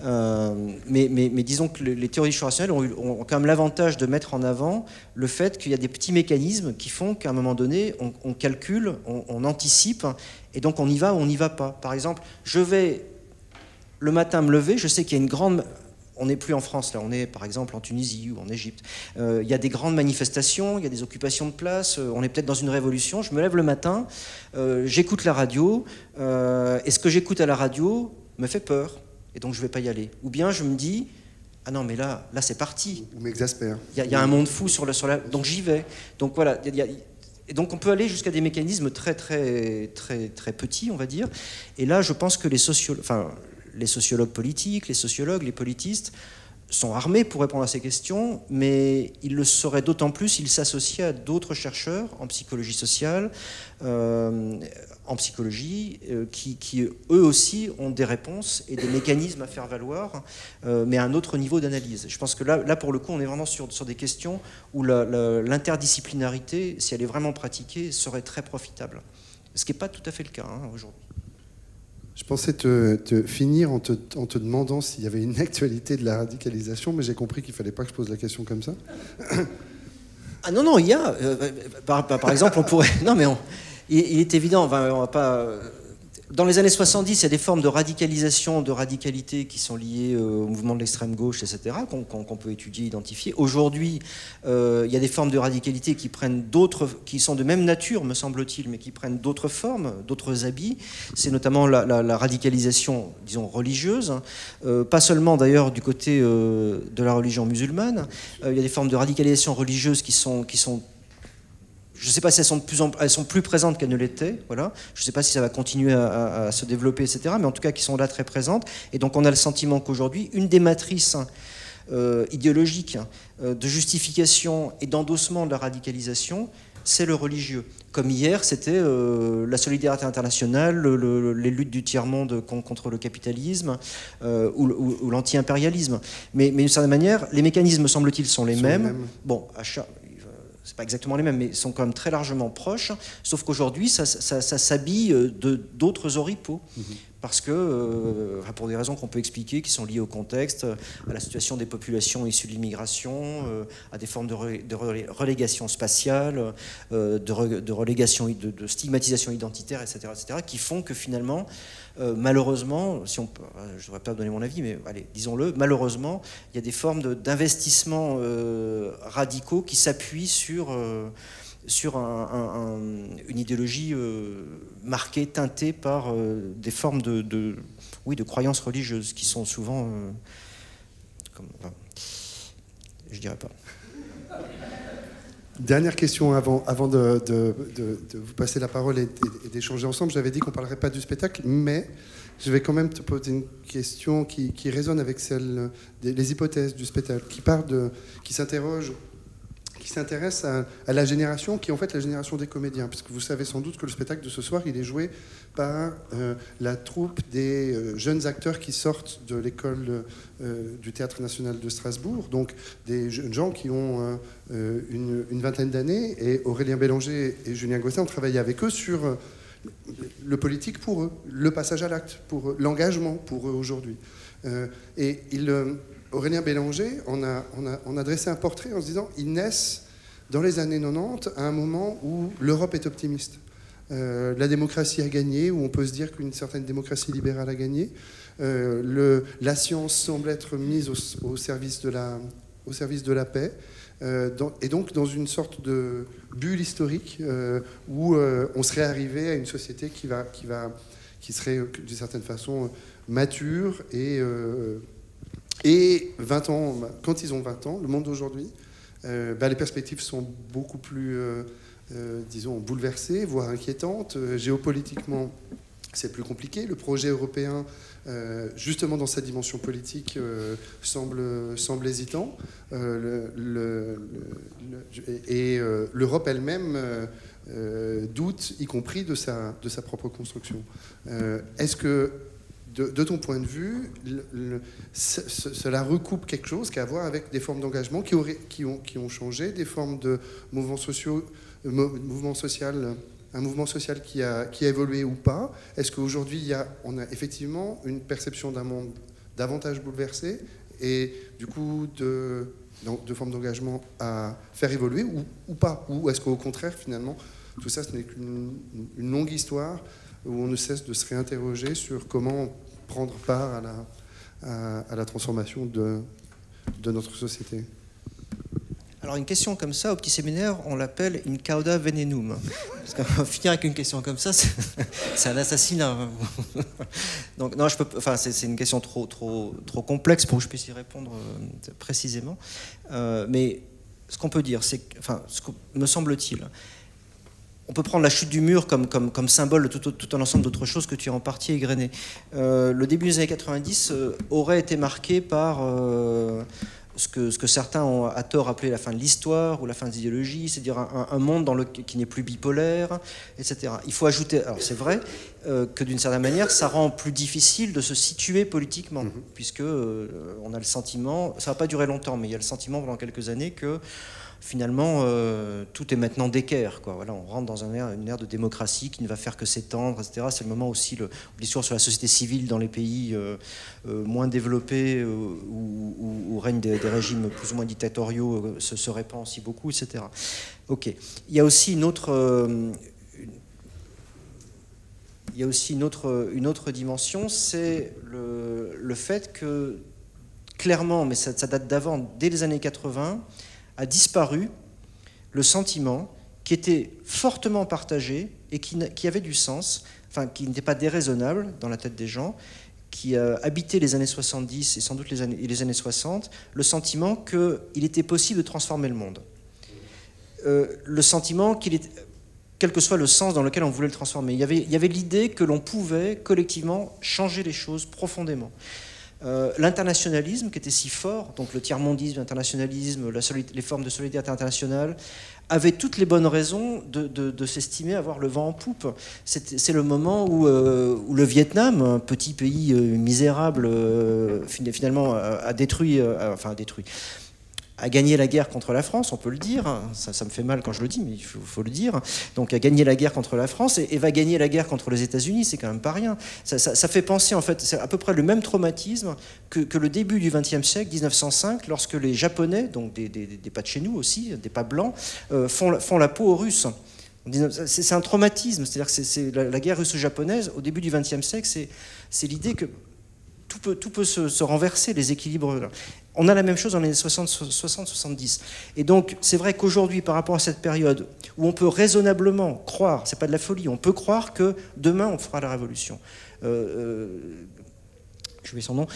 Mais disons que les théories du choix rationnel ont quand même l'avantage de mettre en avant le fait qu'il y a des petits mécanismes qui font qu'à un moment donné, on calcule, on anticipe, et donc on y va ou on n'y va pas. Par exemple, je vais le matin me lever, je sais qu'il y a une grande... On n'est plus en France, là, on est par exemple en Tunisie ou en Égypte. Il y a des grandes manifestations, il y a des occupations de place, on est peut-être dans une révolution. Je me lève le matin, j'écoute la radio, et ce que j'écoute à la radio me fait peur, et donc je ne vais pas y aller. Ou bien je me dis, ah non mais là c'est parti. Ou m'exaspère. Il y a un monde fou sur la... Donc j'y vais. Donc voilà, et donc on peut aller jusqu'à des mécanismes très petits, on va dire. Et là, je pense que les sociologues politiques, les sociologues, les politistes sont armés pour répondre à ces questions, mais ils le seraient d'autant plus s'ils s'associaient à d'autres chercheurs en psychologie sociale, en psychologie, qui eux aussi ont des réponses et des mécanismes à faire valoir, mais à un autre niveau d'analyse. Je pense que là pour le coup, on est vraiment sur des questions où l'interdisciplinarité, si elle est vraiment pratiquée, serait très profitable. Ce qui n'est pas tout à fait le cas aujourd'hui. Je pensais te finir en te demandant s'il y avait une actualité de la radicalisation, mais j'ai compris qu'il ne fallait pas que je pose la question comme ça. Ah non, non, il y a. Par exemple, on pourrait. Non, mais il est évident, enfin, on va pas. Dans les années 70, il y a des formes de radicalisation, de radicalité qui sont liées au mouvement de l'extrême gauche, etc., qu'on peut étudier, identifier. Aujourd'hui, il y a des formes de radicalité qui prennent d'autres, qui sont de même nature, me semble-t-il, mais qui prennent d'autres formes, d'autres habits. C'est notamment la radicalisation, disons, religieuse, pas seulement d'ailleurs du côté de la religion musulmane. Il y a des formes de radicalisation religieuse qui sont je ne sais pas si elles sont plus présentes qu'elles ne l'étaient. Voilà. Je ne sais pas si ça va continuer à se développer, etc. Mais en tout cas, qui sont là très présentes. Et donc, on a le sentiment qu'aujourd'hui, une des matrices idéologiques de justification et d'endossement de la radicalisation, c'est le religieux. Comme hier, c'était la solidarité internationale, les luttes du tiers-monde contre le capitalisme ou l'anti-impérialisme. Mais d'une certaine manière, les mécanismes, semble-t-il, sont les mêmes. Bon, c'est pas exactement les mêmes, mais sont quand même très largement proches, sauf qu'aujourd'hui, ça s'habille d'autres oripeaux. Parce que, pour des raisons qu'on peut expliquer, qui sont liées au contexte, à la situation des populations issues de l'immigration, à des formes de relégation spatiale, de relégation, de stigmatisation identitaire, etc., qui font que finalement, malheureusement, je ne devrais pas donner mon avis, mais allez, disons-le, malheureusement, il y a des formes d'investissements radicaux qui s'appuient sur une idéologie marquée, teintée par des formes de croyances religieuses qui sont souvent... je dirais pas. Dernière question avant de vous passer la parole et d'échanger ensemble. J'avais dit qu'on ne parlerait pas du spectacle, mais je vais quand même te poser une question qui résonne avec celle des hypothèses du spectacle, qui s'intéresse à la génération qui est en fait la génération des comédiens, puisque vous savez sans doute que le spectacle de ce soir, il est joué par la troupe des jeunes acteurs qui sortent de l'école du Théâtre National de Strasbourg, donc des jeunes gens qui ont une vingtaine d'années, et Aurélien Bélanger et Julien Gosset ont travaillé avec eux sur le politique pour eux, le passage à l'acte pour eux, l'engagement pour eux aujourd'hui. Aurélien Bélanger en a dressé un portrait en se disant ils naissent dans les années 90 à un moment où l'Europe est optimiste. La démocratie a gagné, où on peut se dire qu'une certaine démocratie libérale a gagné. La science semble être mise au service de la paix. Et donc dans une sorte de bulle historique où on serait arrivé à une société qui serait d'une certaine façon mature et 20 ans, quand ils ont 20 ans, le monde d'aujourd'hui, les perspectives sont beaucoup plus, disons, bouleversées, voire inquiétantes. Géopolitiquement, c'est plus compliqué. Le projet européen, justement dans sa dimension politique, semble hésitant. L'Europe elle-même doute, y compris de sa propre construction. Est-ce que, de ton point de vue, cela recoupe quelque chose qui a à voir avec des formes d'engagement qui ont changé, des formes de mouvements social, un mouvement social qui a évolué ou pas? Est-ce qu'aujourd'hui, on a effectivement une perception d'un monde davantage bouleversé et du coup de formes d'engagement à faire évoluer ou pas? Ou est-ce qu'au contraire, finalement, tout ça, ce n'est qu'une longue histoire où on ne cesse de se réinterroger sur comment prendre part à la transformation de notre société? Alors une question comme ça, au petit séminaire, on l'appelle in cauda venenum. Parce qu'on va finir avec une question comme ça, c'est un assassinat. Donc non, c'est une question trop complexe pour que je puisse y répondre précisément. Mais ce qu'on peut dire, c'est que, me semble-t-il, on peut prendre la chute du mur comme symbole de tout un ensemble d'autres choses que tu as en partie égrené. Le début des années 90 aurait été marqué par ce que certains ont à tort appelé la fin de l'histoire ou la fin des idéologies, c'est-à-dire un monde qui n'est plus bipolaire, etc. Il faut ajouter, alors c'est vrai, que d'une certaine manière, ça rend plus difficile de se situer politiquement, puisque on a le sentiment, ça ne va pas durer longtemps, mais il y a le sentiment pendant quelques années que finalement, tout est maintenant d'équerre, quoi. Voilà, on rentre dans une ère de démocratie qui ne va faire que s'étendre, etc. C'est le moment aussi où l'histoire sur la société civile dans les pays moins développés, où règnent des régimes plus ou moins dictatoriaux, se répand aussi beaucoup, etc. Ok. Il y a aussi une autre dimension, c'est le fait que, clairement, mais ça date d'avant, dès les années 80, a disparu le sentiment qui était fortement partagé et qui avait du sens, enfin qui n'était pas déraisonnable dans la tête des gens, qui habitaient les années 70 et sans doute les années 60, le sentiment qu'il était possible de transformer le monde. Le sentiment qu'il était... quel que soit le sens dans lequel on voulait le transformer. Il y avait l'idée que l'on pouvait collectivement changer les choses profondément. L'internationalisme qui était si fort, donc le tiers-mondisme, l'internationalisme, les formes de solidarité internationale, avaient toutes les bonnes raisons de s'estimer avoir le vent en poupe. C'est le moment où le Vietnam, un petit pays misérable, finalement a gagné la guerre contre la France, on peut le dire, ça me fait mal quand je le dis, mais il faut le dire, donc a gagné la guerre contre la France et va gagner la guerre contre les États-Unis, c'est quand même pas rien. Ça fait penser, en fait, c'est à peu près le même traumatisme que le début du XXe siècle, 1905, lorsque les Japonais, donc des pas de chez nous aussi, des pas blancs, font la peau aux Russes. C'est un traumatisme, c'est-à-dire que la guerre russo-japonaise, au début du XXe siècle, c'est l'idée que tout peut se renverser, les équilibres. On a la même chose dans les années 60-70. Et donc, c'est vrai qu'aujourd'hui, par rapport à cette période où on peut raisonnablement croire, c'est pas de la folie, on peut croire que demain, on fera la révolution. Je vais son nom.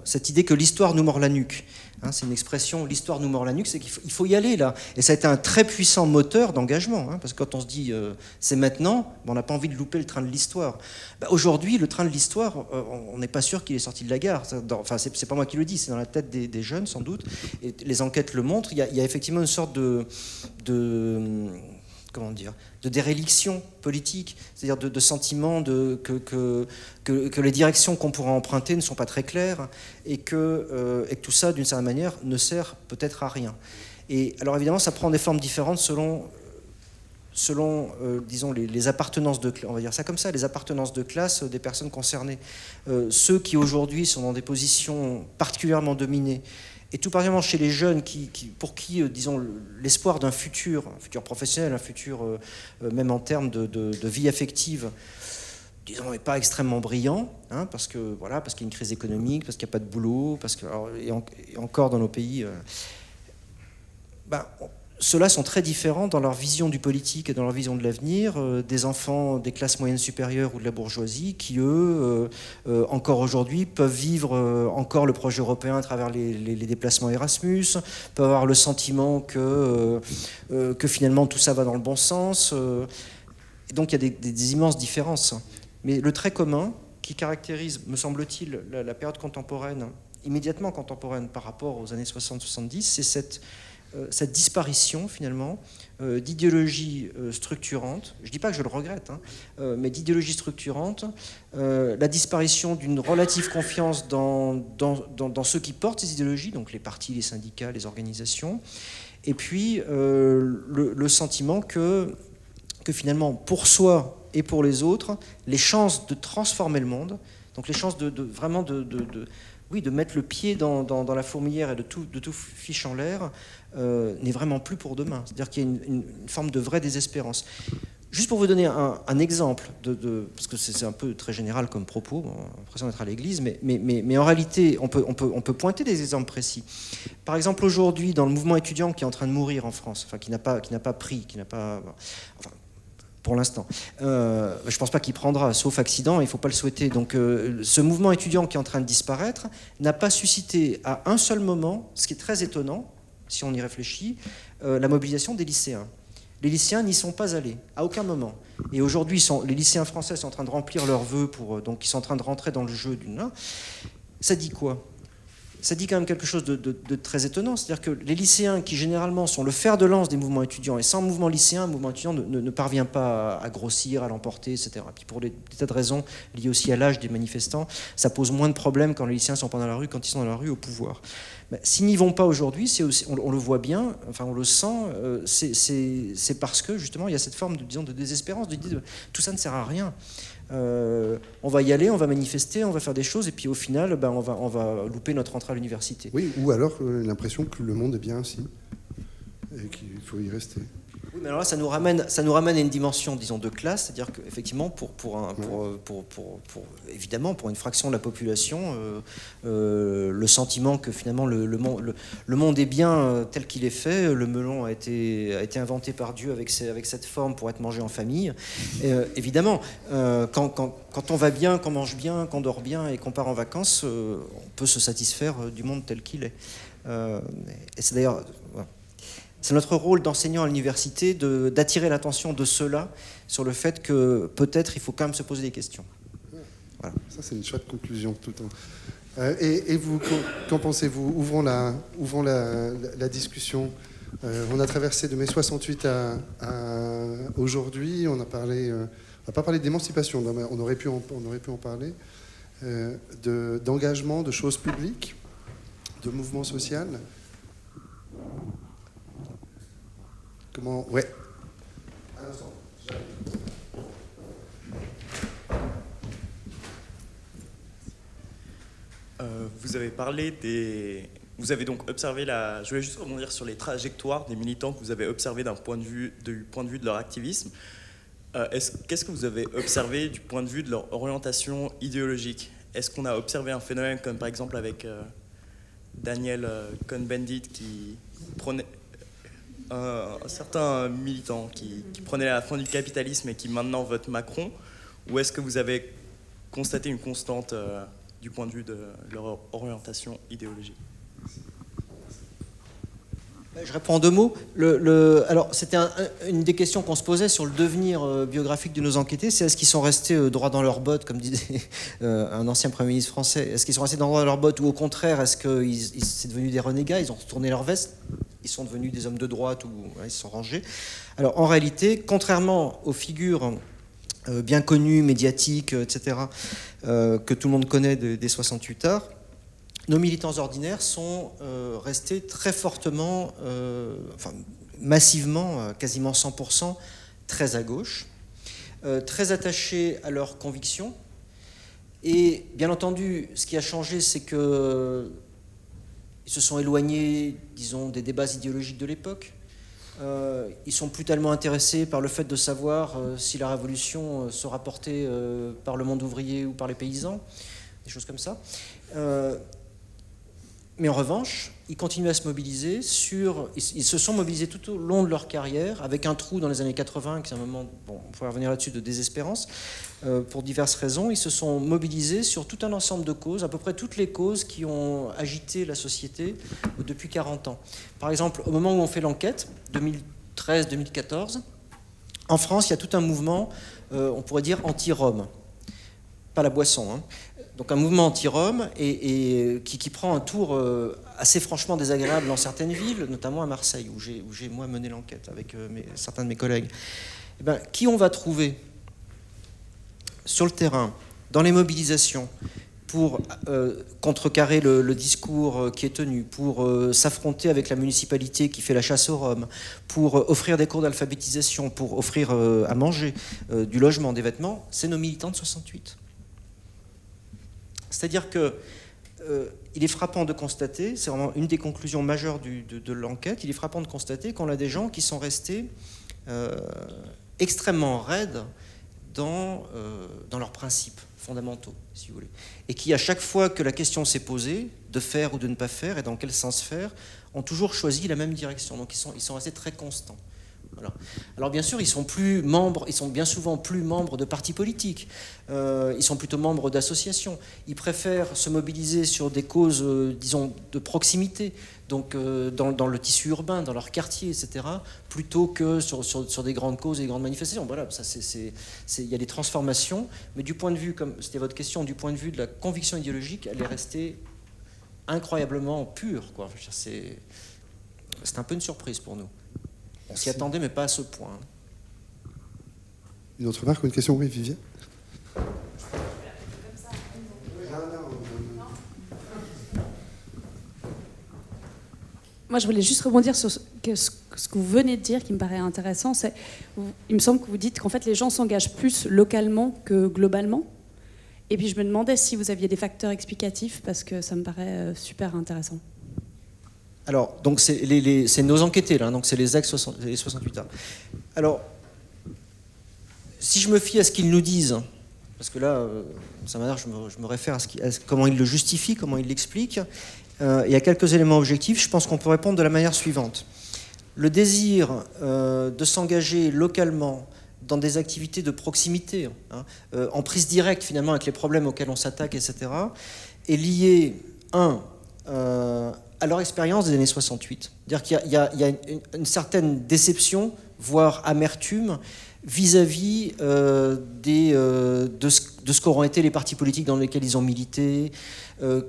Cette idée que l'histoire nous mord la nuque. Hein, c'est une expression, l'histoire nous mord la nuque, c'est qu'il faut y aller là. Et ça a été un très puissant moteur d'engagement, hein, parce que quand on se dit c'est maintenant, on n'a pas envie de louper le train de l'histoire. Aujourd'hui, le train de l'histoire, on n'est pas sûr qu'il est sorti de la gare. Enfin, c'est pas moi qui le dis, c'est dans la tête des jeunes sans doute. Et les enquêtes le montrent. Il y a effectivement une sorte de déréliction politique, c'est-à-dire de sentiment que les directions qu'on pourra emprunter ne sont pas très claires et que tout ça, d'une certaine manière, ne sert peut-être à rien. Et alors évidemment, ça prend des formes différentes selon disons, les appartenances de classe, on va dire ça comme ça, les appartenances de classe des personnes concernées. Ceux qui aujourd'hui sont dans des positions particulièrement dominées, et tout particulièrement chez les jeunes pour qui, disons, l'espoir d'un futur professionnel, un futur même en termes de vie affective, disons, n'est pas extrêmement brillant, hein, parce qu'il y a une crise économique, parce qu'il n'y a pas de boulot, et encore dans nos pays... Ceux-là sont très différents dans leur vision du politique et dans leur vision de l'avenir des enfants des classes moyennes supérieures ou de la bourgeoisie qui, eux, encore aujourd'hui, peuvent vivre encore le projet européen à travers les déplacements Erasmus, peuvent avoir le sentiment que finalement tout ça va dans le bon sens. Et donc il y a des immenses différences. Mais le trait commun qui caractérise, me semble-t-il, la période contemporaine, immédiatement contemporaine par rapport aux années 60-70, c'est cette disparition, finalement, d'idéologie structurante, je ne dis pas que je le regrette, hein, mais d'idéologie structurante, la disparition d'une relative confiance dans ceux qui portent ces idéologies, donc les partis, les syndicats, les organisations, et puis le sentiment que finalement, pour soi et pour les autres, les chances de transformer le monde, donc les chances vraiment de mettre le pied dans la fourmilière et de tout fiche en l'air, n'est vraiment plus pour demain. C'est-à-dire qu'il y a une forme de vraie désespérance. Juste pour vous donner un exemple, parce que c'est un peu très général comme propos, on a l'impression d'être à l'église, mais en réalité, on peut pointer des exemples précis. Par exemple, aujourd'hui, dans le mouvement étudiant qui est en train de mourir en France, enfin, qui n'a pas pris, pour l'instant. Je ne pense pas qu'il prendra, sauf accident, il ne faut pas le souhaiter. Donc ce mouvement étudiant qui est en train de disparaître n'a pas suscité à un seul moment, ce qui est très étonnant, si on y réfléchit, la mobilisation des lycéens. Les lycéens n'y sont pas allés, à aucun moment. Et aujourd'hui, les lycéens français sont en train de remplir leurs vœux, donc ils sont en train de rentrer dans le jeu d'une... Ça dit quoi ? ça dit quand même quelque chose de très étonnant, c'est-à-dire que les lycéens qui généralement sont le fer de lance des mouvements étudiants, et sans mouvement lycéen, un mouvement étudiant ne parvient pas à grossir, à l'emporter, etc. Et puis pour des tas de raisons liées aussi à l'âge des manifestants, ça pose moins de problèmes quand les lycéens sont pas dans la rue, quand ils sont dans la rue au pouvoir. S'ils n'y vont pas aujourd'hui, on le voit bien, enfin on le sent, c'est parce que justement il y a cette forme de désespérance, de dire tout ça ne sert à rien. On va y aller, on va manifester, on va faire des choses, et puis au final, on va louper notre entrée à l'université. Oui, ou alors l'impression que le monde est bien ainsi, et qu'il faut y rester. Oui, mais alors là, ça nous ramène à une dimension, disons, de classe, c'est-à-dire qu'effectivement, évidemment, pour une fraction de la population, le sentiment que finalement le monde est bien tel qu'il est fait, le melon a été inventé par Dieu avec cette forme pour être mangé en famille. Évidemment, quand on va bien, qu'on mange bien, qu'on dort bien et qu'on part en vacances, on peut se satisfaire du monde tel qu'il est. Et c'est d'ailleurs... Voilà. C'est notre rôle d'enseignant à l'université d'attirer l'attention de ceux-là sur le fait que peut-être il faut quand même se poser des questions. Voilà. Ça, c'est une chouette conclusion tout le temps. Et vous, qu'en pensez-vous? Ouvrons la discussion. On a traversé de mai 68 à aujourd'hui. On n'a pas parlé d'émancipation, on aurait pu en parler, d'engagement, de choses publiques, de mouvements sociaux. Comment... Ouais. Vous avez parlé des... Vous avez donc observé Je voulais juste rebondir sur les trajectoires des militants que vous avez observés du point de vue de leur activisme. Qu'est-ce que vous avez observé du point de vue de leur orientation idéologique? Est-ce qu'on a observé un phénomène comme par exemple avec Daniel Cohn-Bendit qui prenait... un certain militant qui prenait la fin du capitalisme et qui maintenant vote Macron, ou est-ce que vous avez constaté une constante du point de vue de leur orientation idéologique? Je réponds en deux mots. Alors, c'était une des questions qu'on se posait sur le devenir biographique de nos enquêtés, c'est est-ce qu'ils sont restés droit dans leurs bottes, comme disait un ancien Premier ministre français, est-ce qu'ils sont restés droit dans leurs bottes, ou au contraire, est-ce que c'est devenu des renégats, ils ont retourné leur veste, ils sont devenus des hommes de droite, ou ils se sont rangés. Alors, en réalité, contrairement aux figures bien connues, médiatiques, etc., que tout le monde connaît des 68 arts, nos militants ordinaires sont restés très fortement, massivement, quasiment 100%, très à gauche, très attachés à leurs convictions. Et bien entendu, ce qui a changé, c'est qu'ils se sont éloignés, disons, des débats idéologiques de l'époque. Ils sont plus tellement intéressés par le fait de savoir si la révolution sera portée par le monde ouvrier ou par les paysans, des choses comme ça. Mais en revanche, ils continuent à se mobiliser ils se sont mobilisés tout au long de leur carrière, avec un trou dans les années 80, qui est un moment, on pourrait revenir là-dessus, de désespérance, pour diverses raisons. Ils se sont mobilisés sur tout un ensemble de causes, à peu près toutes les causes qui ont agité la société depuis 40 ans. Par exemple, au moment où on fait l'enquête, 2013-2014, en France, il y a tout un mouvement, on pourrait dire anti-Rome. Pas la boisson, hein. Donc un mouvement anti-Rome et qui prend un tour assez franchement désagréable dans certaines villes, notamment à Marseille, où j'ai moi mené l'enquête avec certains de mes collègues. Eh ben, qui on va trouver sur le terrain, dans les mobilisations, pour contrecarrer le discours qui est tenu, pour s'affronter avec la municipalité qui fait la chasse aux Roms, pour offrir des cours d'alphabétisation, pour offrir à manger, du logement, des vêtements, c'est nos militants de 68. C'est-à-dire qu'il est frappant de constater, c'est vraiment une des conclusions majeures de l'enquête, il est frappant de constater qu'on a des gens qui sont restés extrêmement raides dans leurs principes fondamentaux, si vous voulez. Et qui, à chaque fois que la question s'est posée, de faire ou de ne pas faire, et dans quel sens faire, ont toujours choisi la même direction. Donc ils sont restés très constants. Voilà. Alors bien sûr, ils sont bien souvent plus membres de partis politiques, ils sont plutôt membres d'associations, ils préfèrent se mobiliser sur des causes, disons, de proximité, donc dans le tissu urbain, dans leur quartier, etc., plutôt que sur des grandes causes et des grandes manifestations. Voilà, il y a des transformations, mais du point de vue, comme c'était votre question, du point de vue de la conviction idéologique, elle est restée incroyablement pur, quoi. C'est un peu une surprise pour nous. On s'y attendait, mais pas à ce point. Une autre remarque ou une question? Oui, Viviane. Moi, je voulais juste rebondir sur ce que vous venez de dire, qui me paraît intéressant. Il me semble que vous dites qu'en fait, les gens s'engagent plus localement que globalement. Et puis, je me demandais si vous aviez des facteurs explicatifs, parce que ça me paraît super intéressant. Alors, donc c'est nos enquêtés, là, donc c'est les ex-68A. Alors, si je me fie à ce qu'ils nous disent, parce que là, ça m'a l'air, je me réfère à comment ils le justifient, comment ils l'expliquent, il y a quelques éléments objectifs, je pense qu'on peut répondre de la manière suivante. Le désir de s'engager localement dans des activités de proximité, en prise directe finalement avec les problèmes auxquels on s'attaque, etc., est lié, à leur expérience des années 68. C'est-à-dire qu'il y a une certaine déception, voire amertume, vis-à-vis de ce qu'auront été les partis politiques dans lesquels ils ont milité,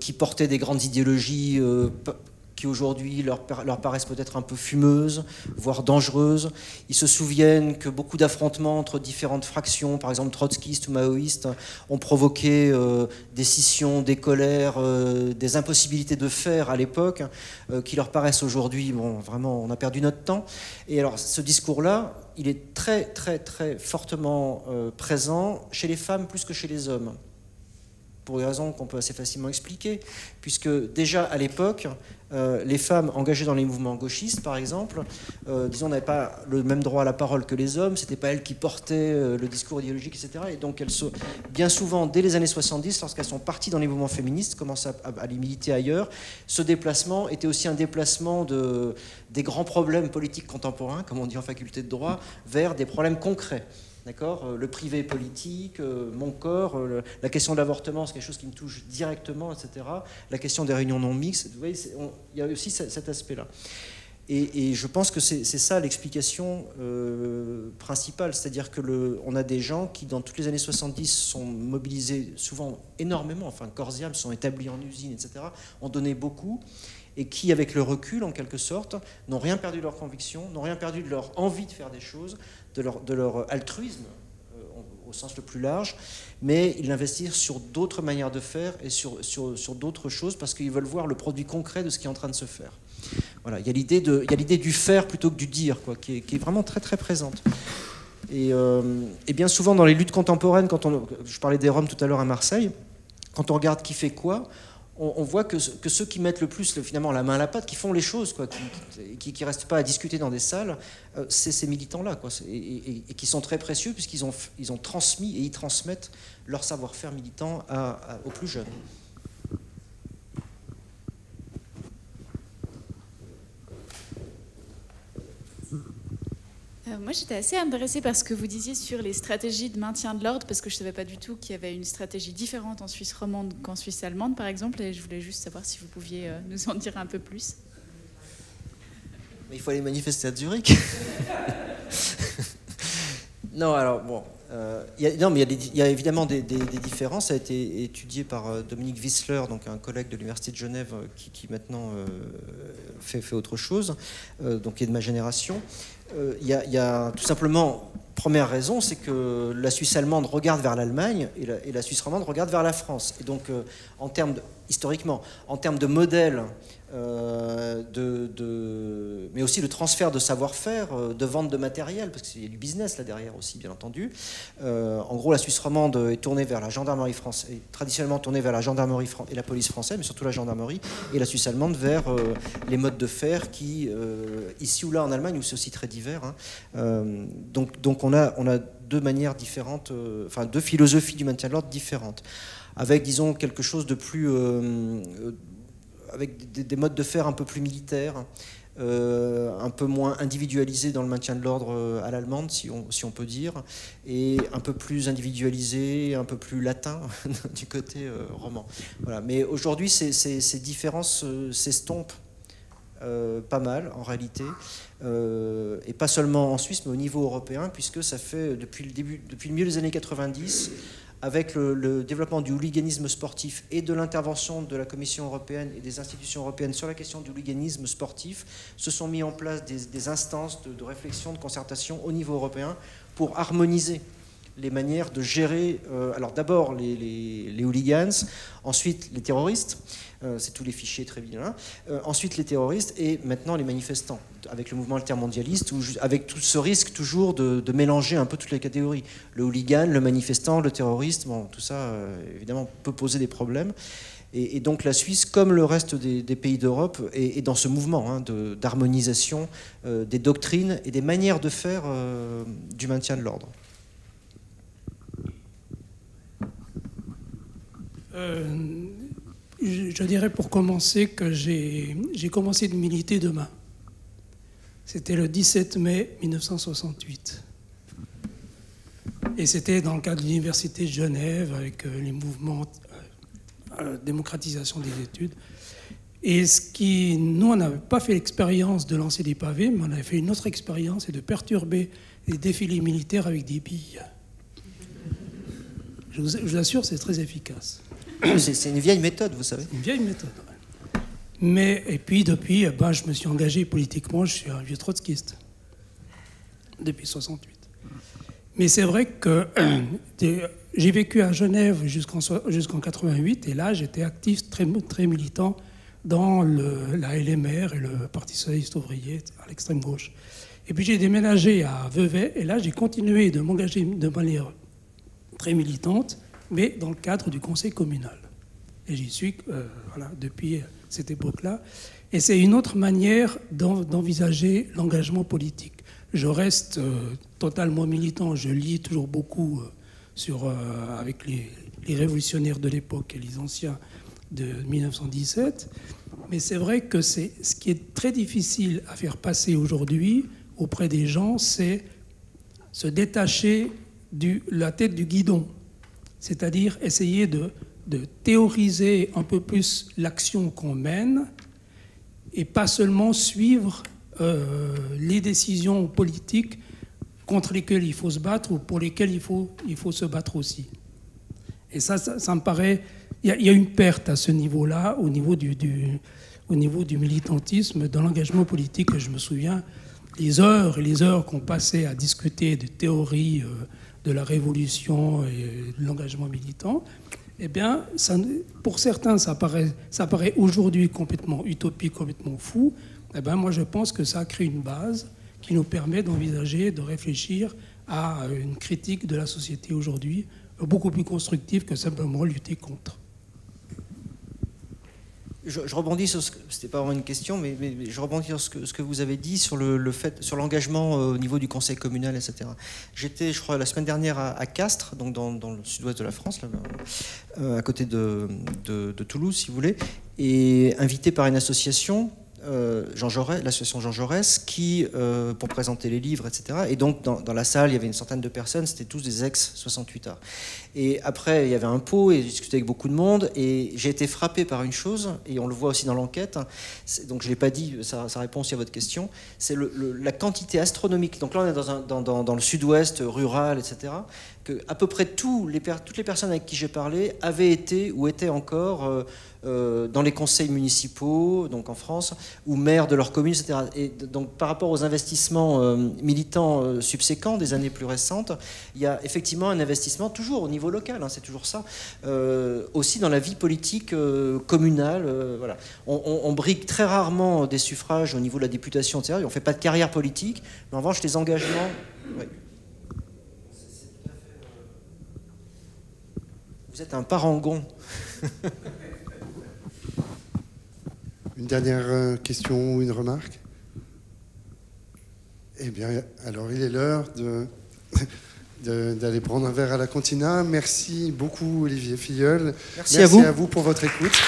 qui portaient des grandes idéologies qui aujourd'hui leur paraissent peut-être un peu fumeuses, voire dangereuses. Ils se souviennent que beaucoup d'affrontements entre différentes fractions, par exemple trotskistes ou maoïstes, ont provoqué des scissions, des colères, des impossibilités de faire à l'époque, qui leur paraissent aujourd'hui, bon, vraiment, on a perdu notre temps. Et alors, ce discours-là, il est très, très, très fortement présent chez les femmes plus que chez les hommes, pour des raisons qu'on peut assez facilement expliquer, puisque déjà à l'époque, les femmes engagées dans les mouvements gauchistes, par exemple, disons, n'avaient pas le même droit à la parole que les hommes, c'était pas elles qui portaient le discours idéologique, etc. Et donc, bien souvent, dès les années 70, lorsqu'elles sont parties dans les mouvements féministes, commencent à aller militer ailleurs, ce déplacement était aussi un déplacement des grands problèmes politiques contemporains, comme on dit en faculté de droit, vers des problèmes concrets. D'accord, le privé politique, mon corps, la question de l'avortement, c'est quelque chose qui me touche directement, etc. La question des réunions non mixtes, vous voyez, il y a aussi cet aspect-là. Et je pense que c'est ça l'explication principale, c'est-à-dire qu'on a des gens qui, dans toutes les années 70, sont mobilisés souvent énormément, enfin corps et âme, sont établis en usine, etc., ont donné beaucoup, et qui, avec le recul, en quelque sorte, n'ont rien perdu de leur conviction, n'ont rien perdu de leur envie de faire des choses, de leur altruisme, au sens le plus large, mais ils l'investissent sur d'autres manières de faire et sur d'autres choses, parce qu'ils veulent voir le produit concret de ce qui est en train de se faire. Voilà, il y a l'idée du faire plutôt que du dire, quoi, qui est vraiment très très présente. Et bien souvent, dans les luttes contemporaines, je parlais des Roms tout à l'heure à Marseille, quand on regarde qui fait quoi, on voit que ceux qui mettent le plus finalement la main à la pâte, qui font les choses, quoi, qui restent pas à discuter dans des salles, c'est ces militants-là, quoi, et qui sont très précieux puisqu'ils ont transmis et ils transmettent leur savoir-faire militant aux plus jeunes. Moi, j'étais assez intéressée par ce que vous disiez sur les stratégies de maintien de l'ordre, parce que je ne savais pas du tout qu'il y avait une stratégie différente en Suisse romande qu'en Suisse allemande, par exemple, et je voulais juste savoir si vous pouviez nous en dire un peu plus. Mais il faut aller manifester à Zurich. Non, alors, bon... il y a évidemment des différences. Ça a été étudié par Dominique Wissler, donc un collègue de l'Université de Genève qui maintenant fait autre chose, donc qui est de ma génération. Il y a tout simplement, première raison, c'est que la Suisse allemande regarde vers l'Allemagne et la Suisse romande regarde vers la France. Et donc, historiquement, en termes de modèle, mais aussi le transfert de savoir-faire, de vente de matériel, parce qu'il y a du business là derrière aussi, bien entendu. En gros, la Suisse romande est tournée vers la gendarmerie française, est traditionnellement tournée vers la gendarmerie et la police française, mais surtout la gendarmerie, et la Suisse allemande vers les modes de fer qui, ici ou là en Allemagne, où c'est aussi très divers, hein, donc on a deux manières différentes, enfin deux philosophies du maintien de l'ordre différentes, avec, disons, quelque chose de plus... avec des modes de fer un peu plus militaires, un peu moins individualisés dans le maintien de l'ordre à l'allemande, si on peut dire, et un peu plus individualisés, un peu plus latins du côté roman. Voilà. Mais aujourd'hui, ces différences s'estompent pas mal, en réalité, et pas seulement en Suisse, mais au niveau européen, puisque ça fait, depuis le milieu des années 90, avec le développement du hooliganisme sportif et de l'intervention de la Commission européenne et des institutions européennes sur la question du hooliganisme sportif, se sont mis en place des instances de réflexion, de concertation au niveau européen pour harmoniser les manières de gérer, alors d'abord les hooligans, ensuite les terroristes, c'est tous les fichiers très bien, ensuite les terroristes et maintenant les manifestants, avec le mouvement altermondialiste, avec tout ce risque toujours de mélanger un peu toutes les catégories. Le hooligan, le manifestant, le terroriste, bon, tout ça évidemment peut poser des problèmes. Et donc la Suisse, comme le reste des pays d'Europe, est dans ce mouvement d'harmonisation des doctrines et des manières de faire du maintien de l'ordre. Je dirais pour commencer que j'ai commencé de militer demain. C'était le 17 mai 1968. Et c'était dans le cadre de l'Université de Genève avec les mouvements démocratisation des études. Et nous, on n'avait pas fait l'expérience de lancer des pavés, mais on avait fait une autre expérience, c'est de perturber les défilés militaires avec des billes. Je vous assure, c'est très efficace. C'est une vieille méthode, vous savez. Une vieille méthode, ouais. Mais, et puis, depuis, je me suis engagé politiquement, je suis un vieux trotskiste. Depuis 68. Mais c'est vrai que j'ai vécu à Genève jusqu'en 88, et là, j'étais actif, très, très militant dans la LMR et le Parti socialiste ouvrier à l'extrême gauche. Et puis j'ai déménagé à Vevey, et là, j'ai continué de m'engager de manière très militante, mais dans le cadre du conseil communal. Et j'y suis depuis cette époque-là. Et c'est une autre manière d'envisager l'engagement politique. Je reste totalement militant, je lis toujours beaucoup avec les révolutionnaires de l'époque et les anciens de 1917. Mais c'est vrai que ce qui est très difficile à faire passer aujourd'hui auprès des gens, c'est se détacher la tête du guidon. C'est-à-dire essayer de théoriser un peu plus l'action qu'on mène et pas seulement suivre les décisions politiques contre lesquelles il faut se battre ou pour lesquelles il faut se battre aussi. Et ça me paraît... Il y a une perte à ce niveau-là, au niveau du militantisme, dans l'engagement politique. Je me souviens les heures et les heures qu'on passait à discuter de théories de la révolution et de l'engagement militant. Eh bien, pour certains, ça paraît aujourd'hui complètement utopique, complètement fou. Eh bien, moi, je pense que ça crée une base qui nous permet d'envisager, de réfléchir à une critique de la société aujourd'hui beaucoup plus constructive que simplement lutter contre. Je rebondis sur c'était pas vraiment une question, mais je rebondis sur ce que vous avez dit sur sur l'engagement au niveau du conseil communal, etc. J'étais, je crois, la semaine dernière à Castres, donc dans le sud-ouest de la France, là, à côté de Toulouse, si vous voulez, et invité par une association, l'association Jean Jaurès, qui, pour présenter les livres, etc. Et donc, dans la salle, il y avait une centaine de personnes, c'était tous des ex-68ards. Et après, il y avait un pot, et j'ai discuté avec beaucoup de monde, et j'ai été frappé par une chose, et on le voit aussi dans l'enquête, donc je ne l'ai pas dit, ça répond aussi à votre question, c'est la quantité astronomique. Donc là, on est dans le sud-ouest rural, etc., que à peu près toutes les personnes avec qui j'ai parlé avaient été ou étaient encore dans les conseils municipaux, donc en France, ou maires de leur commune, etc. Et donc par rapport aux investissements militants subséquents des années plus récentes, il y a effectivement un investissement toujours au niveau local, c'est toujours ça, aussi dans la vie politique communale. Voilà. On brigue très rarement des suffrages au niveau de la députation, etc. On ne fait pas de carrière politique, mais en revanche les engagements... Ouais. Vous êtes un parangon. Une dernière question ou une remarque? Eh bien, alors il est l'heure d'aller prendre un verre à la cantina. Merci beaucoup Olivier Filleul. Merci à vous pour votre écoute.